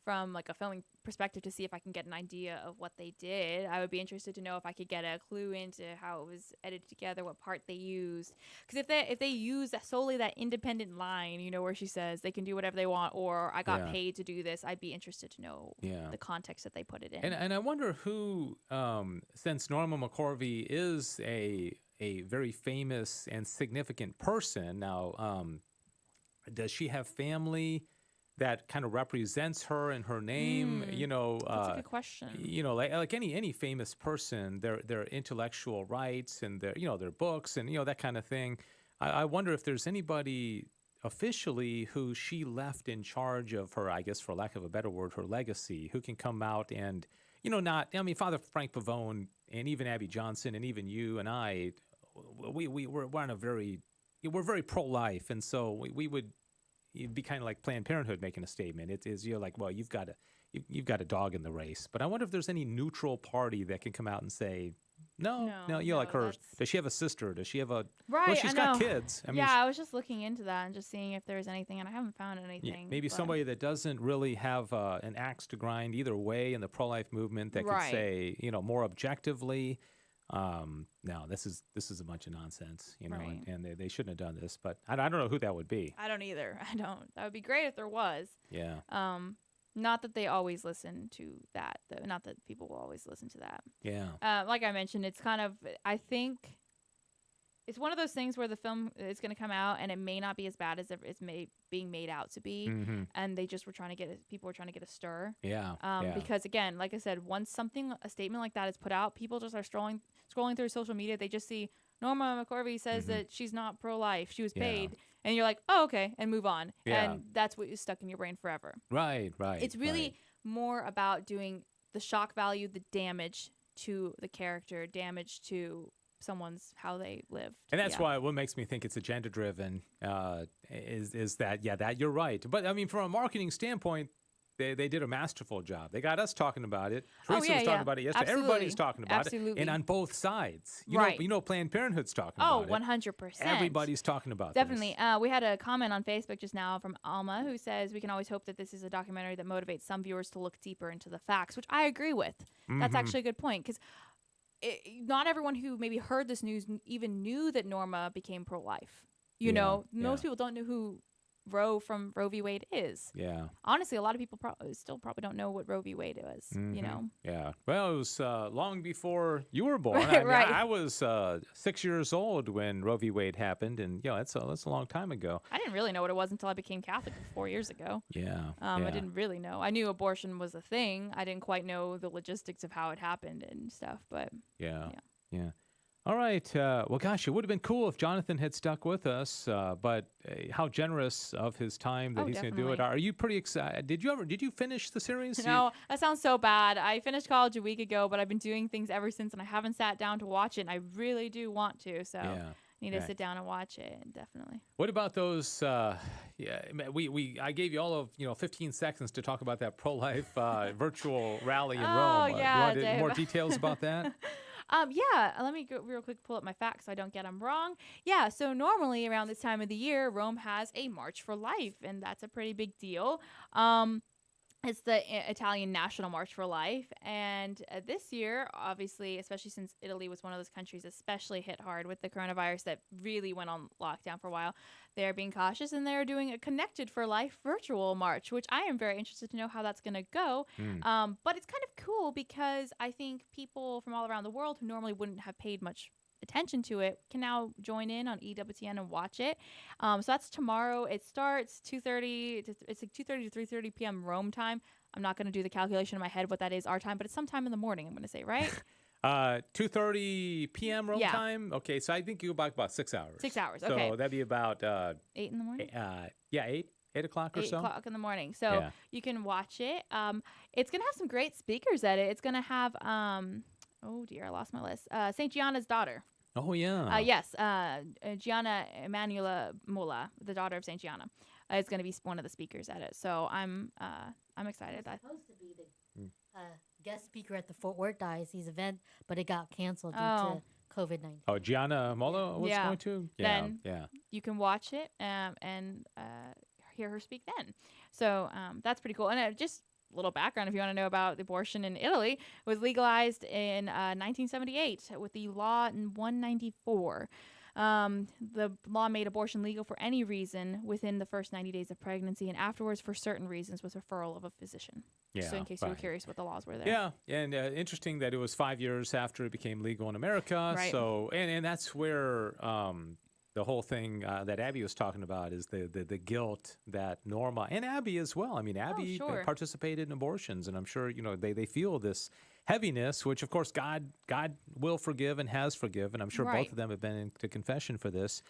from like a filming perspective to see if I can get an idea of what they did. I would be interested to know if I could get a clue into how it was edited together, what part they used. Because if they use solely that independent line, where she says they can do whatever they want, or I got paid to do this, I'd be interested to know the context that they put it in. And I wonder who, since Norma McCorvey is a very famous and significant person now, does she have family that kind of represents her and her name? That's a good question. Like any famous person, their intellectual rights and their books and that kind of thing. I wonder if there's anybody officially who she left in charge of her, I guess for lack of a better word, her legacy, who can come out and Father Frank Pavone and even Abby Johnson and even you and I, we're very pro-life, and so we would. It'd be kind of like Planned Parenthood making a statement. You're like, well, you've got a dog in the race. But I wonder if there's any neutral party that can come out and say, no, like her. Does she have a sister? Does she have a? Right, well, she's got kids. I was just looking into that and just seeing if there's anything, and I haven't found anything. Maybe somebody that doesn't really have an axe to grind either way in the pro-life movement that could say, more objectively. No, this is a bunch of nonsense, right. and they shouldn't have done this, but I don't know who that would be. I don't either. I don't. That would be great if there was. Yeah. Not that they always listen to that, though. Not that people will always listen to that. Yeah. Like I mentioned, it's kind of, I think it's one of those things where the film is going to come out and it may not be as bad as it's being made out to be. Mm-hmm. And people were trying to get a stir. Yeah. Because again, like I said, once a statement like that is put out, people just are scrolling through social media. They just see Norma McCorvey says that she's not pro-life. She was paid. And you're like, oh, okay. And move on. Yeah. And that's what is stuck in your brain forever. Right. It's really more about doing the shock value, the damage to the character, damage to someone's how they lived. And that's why what makes me think it's agenda driven is that that you're right. But I mean, from a marketing standpoint, they did a masterful job. They got us talking about it. Teresa was talking about it yesterday. Absolutely. Everybody's talking about it. And on both sides. You know Planned Parenthood's talking about it. 100%. Everybody's talking about Definitely. We had a comment on Facebook just now from Alma who says, we can always hope that this is a documentary that motivates some viewers to look deeper into the facts, which I agree with. That's actually a good point, because not everyone who maybe heard this news even knew that Norma became pro-life. Most people don't know who Roe from Roe v. Wade is. Yeah. Honestly, a lot of people still probably don't know what Roe v. Wade was. Yeah. Well, it was long before you were born. Right. I was 6 years old when Roe v. Wade happened, and that's a long time ago. I didn't really know what it was until I became Catholic 4 years ago. Yeah. I didn't really know. I knew abortion was a thing. I didn't quite know the logistics of how it happened and stuff, but yeah. All right. Well, gosh, it would have been cool if Jonathan had stuck with us, but how generous of his time that he's going to do it. Are you pretty excited? Did you finish the series? No, that sounds so bad. I finished college a week ago, but I've been doing things ever since, and I haven't sat down to watch it, and I really do want to, so I need to sit down and watch it, definitely. What about those, I gave you all of, 15 seconds to talk about that pro-life virtual rally in Rome. Yeah, you want more details about that? Let me go real quick pull up my facts so I don't get them wrong. Yeah, so normally around this time of the year, Rome has a March for Life, and that's a pretty big deal. It's the Italian National March for Life, and this year, obviously, especially since Italy was one of those countries especially hit hard with the coronavirus that really went on lockdown for a while, they're being cautious, and they're doing a Connected for Life virtual march, which I am very interested to know how that's going to go. But it's kind of cool because I think people from all around the world who normally wouldn't have paid much attention to it can now join in on EWTN and watch it. So that's tomorrow. It starts 2:30. It's like 2:30 to 3:30 p.m. Rome time. I'm not going to do the calculation in my head what that is our time, but it's sometime in the morning. I'm going to say, right? 2:30 p.m. Rome Yeah. time. Okay, so I think you go back about 6 hours. 6 hours. Okay. So that'd be about 8 in the morning. 8 o'clock or 8 so. o'clock in the morning. So Yeah. you can watch it. It's going to have some great speakers at it. It's going to have, oh dear, I lost my list. St. Gianna's daughter. Oh yeah. Yes, Gianna Emanuela Mola, the daughter of St. Gianna, is going to be one of the speakers at it. So I'm excited. He was supposed to be the guest speaker at the Fort Worth Diocese event, but it got canceled due to COVID-19. Oh, Gianna Mola was going to? Yeah. Then yeah. you can watch it and hear her speak then. So that's pretty cool. And just a little background, if you want to know about abortion in Italy, it was legalized in 1978 with the law in 194. The law made abortion legal for any reason within the first 90 days of pregnancy, and afterwards for certain reasons with referral of a physician. Yeah, So in case you were curious what the laws were there. Yeah, and interesting that it was 5 years after it became legal in America. Right. So, and that's where the whole thing that Abby was talking about is the guilt that Norma and Abby as well. I mean, Abby participated in abortions, and I'm sure they feel this heaviness, which of course God will forgive and has forgiven. I'm sure both of them have been into confession for this.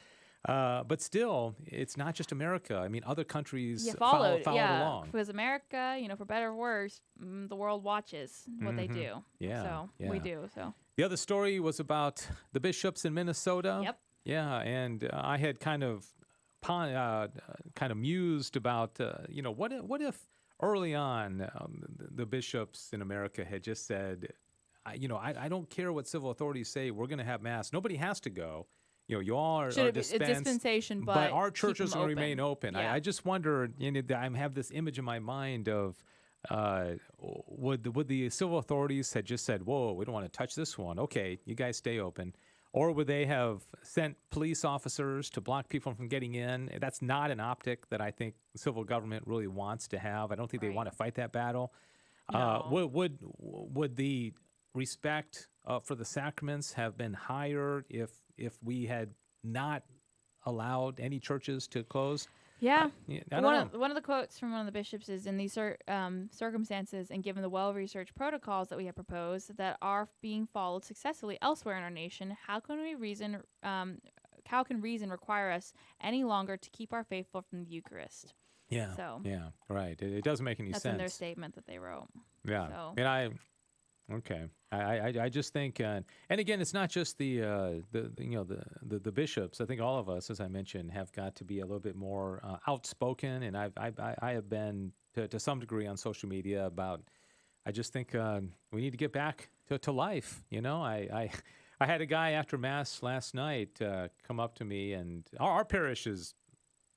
But still, it's not just America. I mean, other countries followed along. Because America, for better or worse, the world watches what they do. Yeah, So we do. So the other story was about the bishops in Minnesota. Yep. Yeah, and I had kind of mused about, what if early on the bishops in America had just said, I don't care what civil authorities say, we're going to have mass. Nobody has to go. You all are dispensed, a dispensation, but our churches will remain open. Yeah. I just wonder, I have this image in my mind of, would the civil authorities had just said, whoa, we don't want to touch this one. Okay, you guys stay open. Or would they have sent police officers to block people from getting in? That's not an optic that I think the civil government really wants to have. I don't think they want to fight that battle. No. Would the respect for the sacraments have been higher if we had not allowed any churches to close? Yeah. I don't know. One of the quotes from one of the bishops is, in these circumstances and given the well-researched protocols that we have proposed that are being followed successfully elsewhere in our nation, how can reason require us any longer to keep our faithful from the Eucharist? Yeah. So yeah, right. It doesn't make any sense. That's in their statement that they wrote. Yeah. So. And I just think, and again, it's not just the bishops. I think all of us, as I mentioned, have got to be a little bit more outspoken. And I have been to some degree on social media about. I just think we need to get back to life. I had a guy after Mass last night come up to me, and our parish is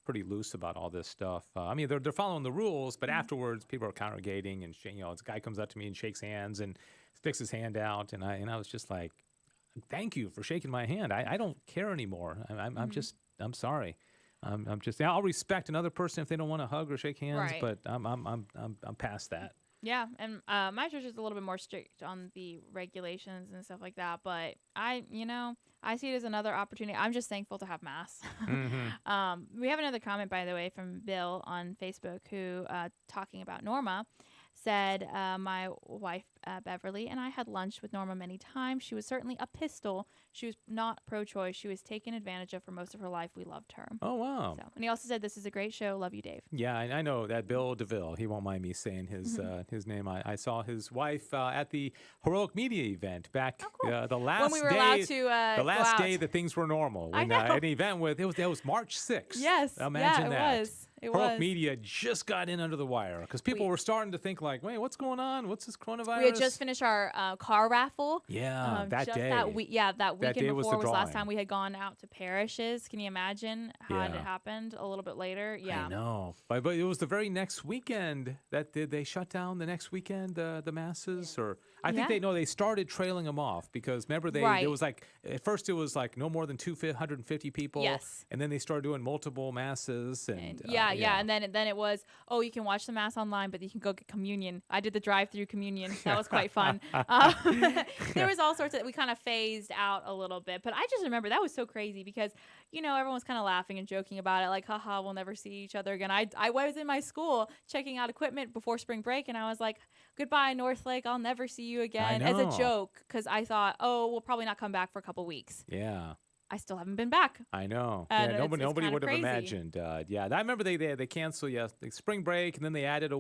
pretty loose about all this stuff. I mean, they're following the rules, but afterwards, people are congregating, and this guy comes up to me and shakes hands and sticks his hand out, and I was just like, "Thank you for shaking my hand. I don't care anymore. I'm sorry. I'll respect another person if they don't want to hug or shake hands, Right. but I'm past that." Yeah, and my church is a little bit more strict on the regulations and stuff like that. But I see it as another opportunity. I'm just thankful to have Mass. Mm-hmm. We have another comment, by the way, from Bill on Facebook, who talking about Norma, said, my wife, Beverly, and I had lunch with Norma many times. She was certainly a pistol. She was not pro-choice. She was taken advantage of for most of her life. We loved her. Oh, wow. So, and he also said, this is a great show. Love you, Dave. Yeah, I know that Bill DeVille. He won't mind me saying his name. I saw his wife at the Heroic Media event back the last when we were day, allowed to the last go day out. that things were normal. I When, know. an event with that was March 6th. Yes. Imagine yeah, that. It was. It Heroic was. Media just got in under the wire because people were starting to think like, wait, what's going on? What's this coronavirus? We had just finished our car raffle. Yeah, that just day. That weekend day was before the was last drawing. time we had gone out to parishes. Can you imagine had it happened a little bit later? Yeah. I know. But it was the very next weekend that they shut down the next weekend, the masses? Or I think they started trailing them off because remember there was like, at first it was like no more than 250 people. Yes. And then they started doing multiple masses. And Yeah. And then it was, oh, you can watch the mass online, but you can go get communion. I did the drive-through communion. That was quite fun. There was all sorts of, we kind of phased out a little bit, but I just remember that was so crazy because, everyone was kind of laughing and joking about it, like, haha, we'll never see each other again. I was in my school checking out equipment before spring break, and I was like, goodbye, Northlake, I'll never see you again, as a joke, because I thought, oh, we'll probably not come back for a couple weeks. Yeah. I still haven't been back. I know. And yeah, nobody it's would have crazy. imagined. I remember they canceled the spring break, and then they added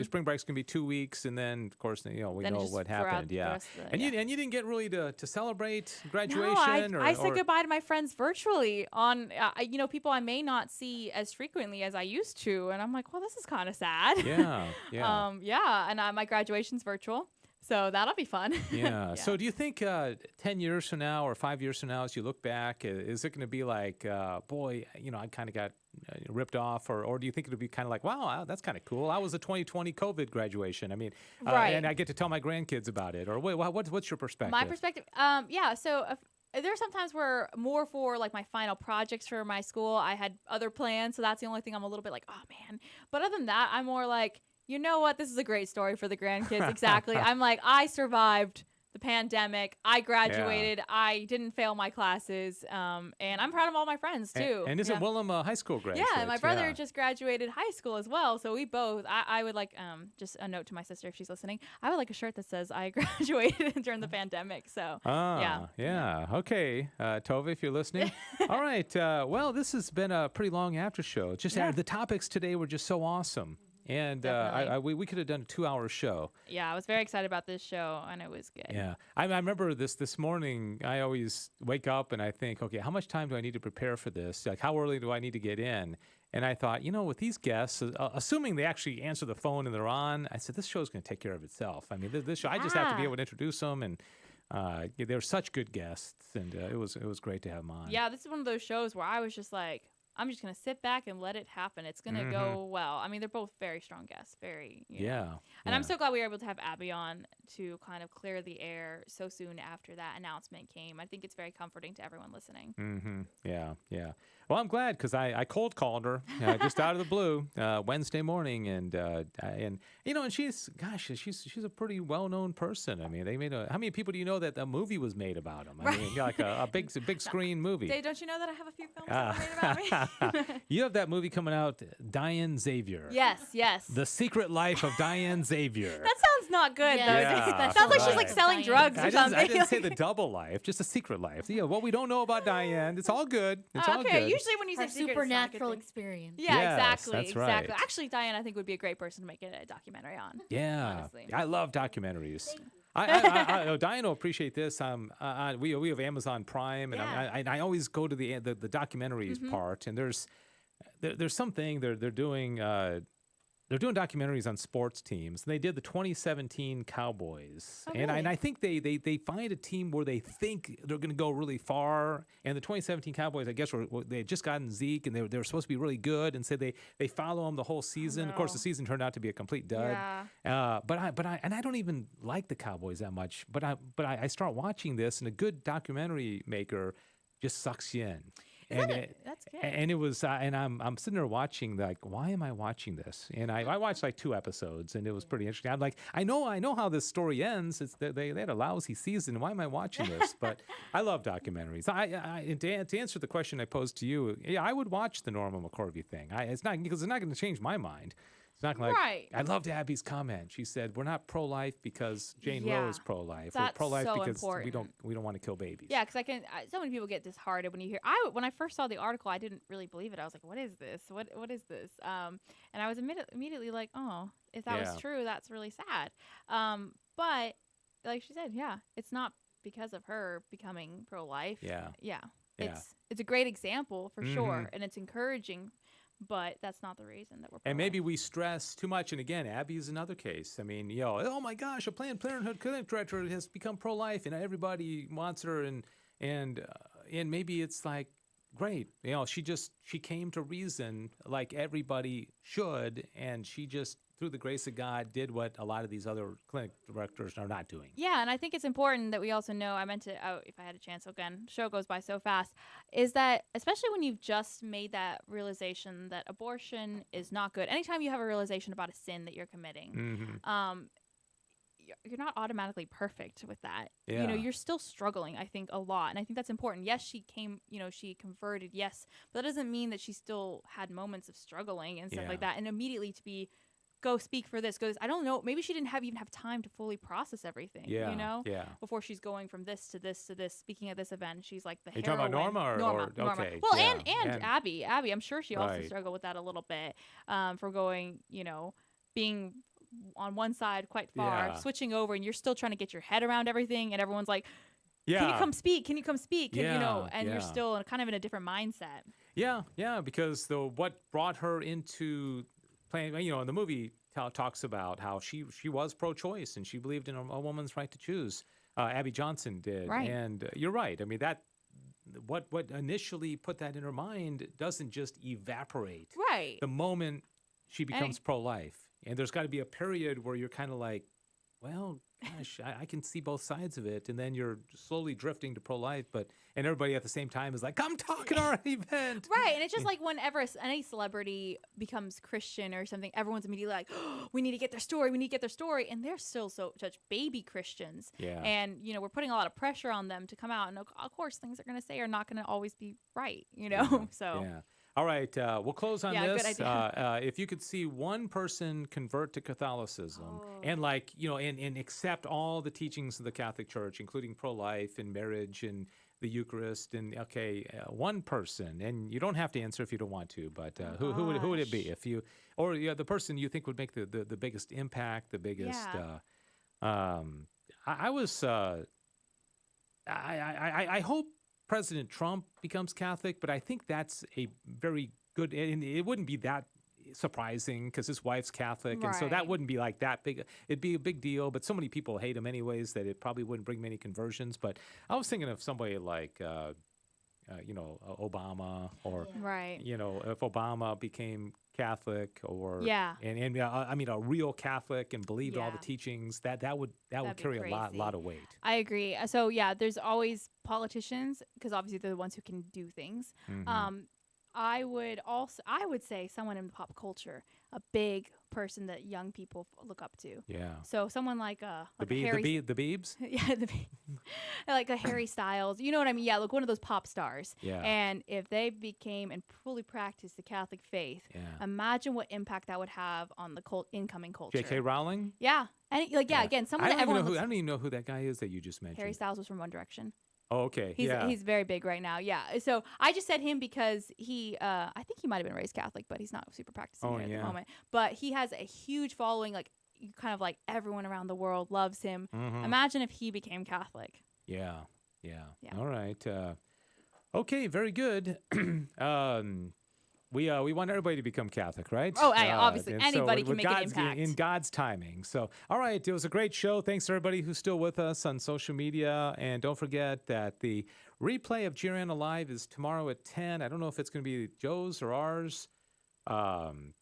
spring break's gonna be 2 weeks, and then of course we know what happened. Yeah, and you didn't get really to celebrate graduation. No, I said goodbye to my friends virtually on people I may not see as frequently as I used to, and I'm like, well, this is kind of sad. Yeah. And my graduation's virtual. So that'll be fun. Yeah. So do you think 10 years from now or 5 years from now, as you look back, is it going to be like, boy, I kind of got ripped off, or do you think it'll be kind of like, wow, that's kind of cool. I was a 2020 COVID graduation. I mean, and I get to tell my grandkids about it. Or what's your perspective? My perspective, So there's sometimes where more for like my final projects for my school, I had other plans, so that's the only thing I'm a little bit like, oh man. But other than that, I'm more like, you know what? This is a great story for the grandkids. Exactly. I'm like, I survived the pandemic. I graduated. I didn't fail my classes. And I'm proud of all my friends, too. And isn't Willem a high school graduate? Yeah, my brother just graduated high school as well. So we both, I would like, just a note to my sister if she's listening, I would like a shirt that says I graduated during the pandemic. So, yeah. Okay. Tove, if you're listening. All right. Well, this has been a pretty long after show. Just the topics today were just so awesome. And we could have done a 2-hour show. Yeah, I was very excited about this show, and it was good. Yeah, I remember this morning. I always wake up and I think, okay, how much time do I need to prepare for this? Like, how early do I need to get in? And I thought, with these guests, assuming they actually answer the phone and they're on, I said, this show's going to take care of itself. I mean, this show, I just have to be able to introduce them, and they're such good guests, and it was great to have them on. Yeah, this is one of those shows where I was just like, I'm just going to sit back and let it happen. It's going to go well. I mean, they're both very strong guests. And I'm so glad we were able to have Abby on to kind of clear the air so soon after that announcement came. I think it's very comforting to everyone listening. Yeah. Well, I'm glad because I cold called her just out of the blue Wednesday morning, and she's a pretty well-known person. I mean, they made how many people do you know that a movie was made about them? I mean, like a big screen movie. Dave, don't you know that I have a few films that were made about me? You have that movie coming out, Diane Xavier. Yes. The Secret Life of Diane Xavier. That sounds not good, though. Sounds like she's like selling drugs or something. I didn't say the double life, just a secret life. Yeah, what we don't know about Diane, it's all good. It's all good. Usually when you say secret, supernatural experience. Yeah, exactly. That's right. Actually, Diane, I think would be a great person to make it a documentary on. Yeah, honestly. I love documentaries. I Diane will appreciate this. We have Amazon Prime, and I always go to the documentaries part, and there's something they're doing. They're doing documentaries on sports teams. And they did the 2017 Cowboys. Oh, and really? I think they find a team where they think they're going to go really far. And the 2017 Cowboys, I guess, they had just gotten Zeke, and they were supposed to be really good. And so they follow him the whole season. Oh, no. Of course, the season turned out to be a complete dud. Yeah. But I don't even like the Cowboys that much. But I start watching this, and a good documentary maker just sucks you in. That's good. And it was, and I'm sitting there watching, like, why am I watching this? And I watched like 2 episodes, and it was pretty interesting. I'm like, I know how this story ends. It's they had a lousy season. Why am I watching this? But I love documentaries. To answer the question I posed to you, I would watch the Norma McCorvey thing. It's not going to change my mind. It's not like I loved Abby's comment. She said, "We're not pro-life because Jane Roe is pro-life. We're pro-life because important. we don't want to kill babies." Yeah, because so many people get disheartened when you hear. When I first saw the article, I didn't really believe it. I was like, "What is this? What is this?" And I was immediately like, "Oh, if that was true, that's really sad." But like she said, it's not because of her becoming pro-life. It's a great example for sure, and it's encouraging. But that's not the reason that we're. And maybe we stress too much. And again, Abby is another case. I mean, oh my gosh, a Planned Parenthood clinic director has become pro-life, and everybody wants her. And maybe it's like, great, she came to reason like everybody should, and she just through the grace of God, did what a lot of these other clinic directors are not doing. Yeah, and I think it's important that we also know, I meant to, if I had a chance again, show goes by so fast, is that especially when you've just made that realization that abortion is not good, anytime you have a realization about a sin that you're committing, you're not automatically perfect with that. Yeah. You know, you're still struggling, I think, a lot. And I think that's important. Yes, she came, she converted, yes, but that doesn't mean that she still had moments of struggling and stuff like that. And immediately to be, go speak for this, I don't know, maybe she didn't even have time to fully process everything, before she's going from this to this to this, speaking at this event. She's like the heroine. You're talking about Norma? Norma. Okay. Well, and Abby, I'm sure she also Right. struggled with that a little bit, for going, being on one side quite far, switching over, and you're still trying to get your head around everything, and everyone's like, can you come speak? Can you come speak? And you're still kind of in a different mindset. Yeah, because what brought her into playing, in the movie talks about how she was pro-choice and she believed in a woman's right to choose. Abby Johnson did. Right. And you're right. I mean, that what initially put that in her mind doesn't just evaporate. Right. The moment she becomes pro-life. And there's got to be a period where you're kind of like, well, gosh, I can see both sides of it. And then you're slowly drifting to pro-life. And everybody at the same time is like, come talk at our event. Right. And it's just like whenever any celebrity becomes Christian or something, everyone's immediately like, oh, we need to get their story. We need to get their story. And they're still such baby Christians. Yeah. And, we're putting a lot of pressure on them to come out. And of course, things they're going to say are not going to always be right, So. Yeah. All right, we'll close on Yeah, this. good idea. If you could see one person convert to Catholicism and and accept all the teachings of the Catholic Church, including pro-life and marriage and the Eucharist, and one person, and you don't have to answer if you don't want to, but who would it be if you, or the person you think would make the biggest impact, the biggest? Yeah. I hope President Trump becomes Catholic, but I think that's a very good, and it wouldn't be that surprising because his wife's Catholic, and so that Right. wouldn't be like that big. It'd be a big deal, but so many people hate him anyways that it probably wouldn't bring many conversions. But I was thinking of somebody like, Obama, or Right. if Obama became Catholic, or a real Catholic and believed all the Yeah. teachings, that would That'd be carry a crazy. lot of weight. I agree. So yeah, there's always politicians because obviously they're the ones who can do things. I would say someone in pop culture, a big person that young people look up to. Yeah. So someone like The Harry, Biebs? yeah, like a Harry Styles. You know what I mean? Yeah, like one of those pop stars. Yeah. And if they became and fully practiced the Catholic faith, imagine what impact that would have on the incoming culture. J.K. Rowling? Yeah. And again, someone that everyone looks. I don't even know who that guy is that you just mentioned. Harry Styles was from One Direction. Oh, okay. He's very big right now. Yeah. So I just said him because I think he might have been raised Catholic, but he's not super practicing at the moment. But he has a huge following, like kind of like everyone around the world loves him. Imagine if he became Catholic. Yeah. All right. Okay, very good. We want everybody to become Catholic, right? Oh, obviously. And Anybody so can make an God's, impact. in God's timing. So, all right, it was a great show. Thanks to everybody who's still with us on social media. And don't forget that the replay of GRN Alive is tomorrow at 10. I don't know if it's going to be Joe's or ours. And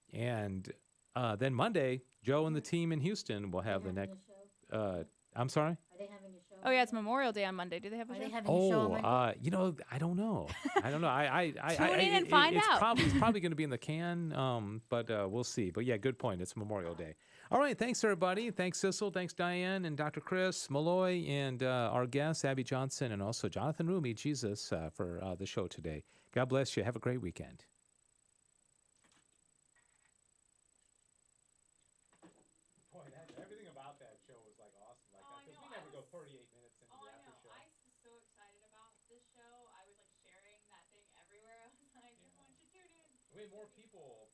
then Monday, Joe and the team in Houston will have the next. I'm sorry? Are they having a show? Oh, yeah, it's Memorial Day on Monday. Do they have a show? Are they having a show on Monday? I don't know. Tune in and find out. It's probably going to be in the can, but we'll see. But yeah, good point. It's Memorial Day. All right, thanks everybody. Thanks Sissel. Thanks Diane and Dr. Chris Malloy and our guests Abby Johnson and also Jonathan Rumi, Jesus, for the show today. God bless you. Have a great weekend. Everything about that show was like awesome. Like that, because we never go 38 minutes into the after show. I was so excited about this show. I was like sharing that thing everywhere. I was like, everyone should tune in. I mean, more people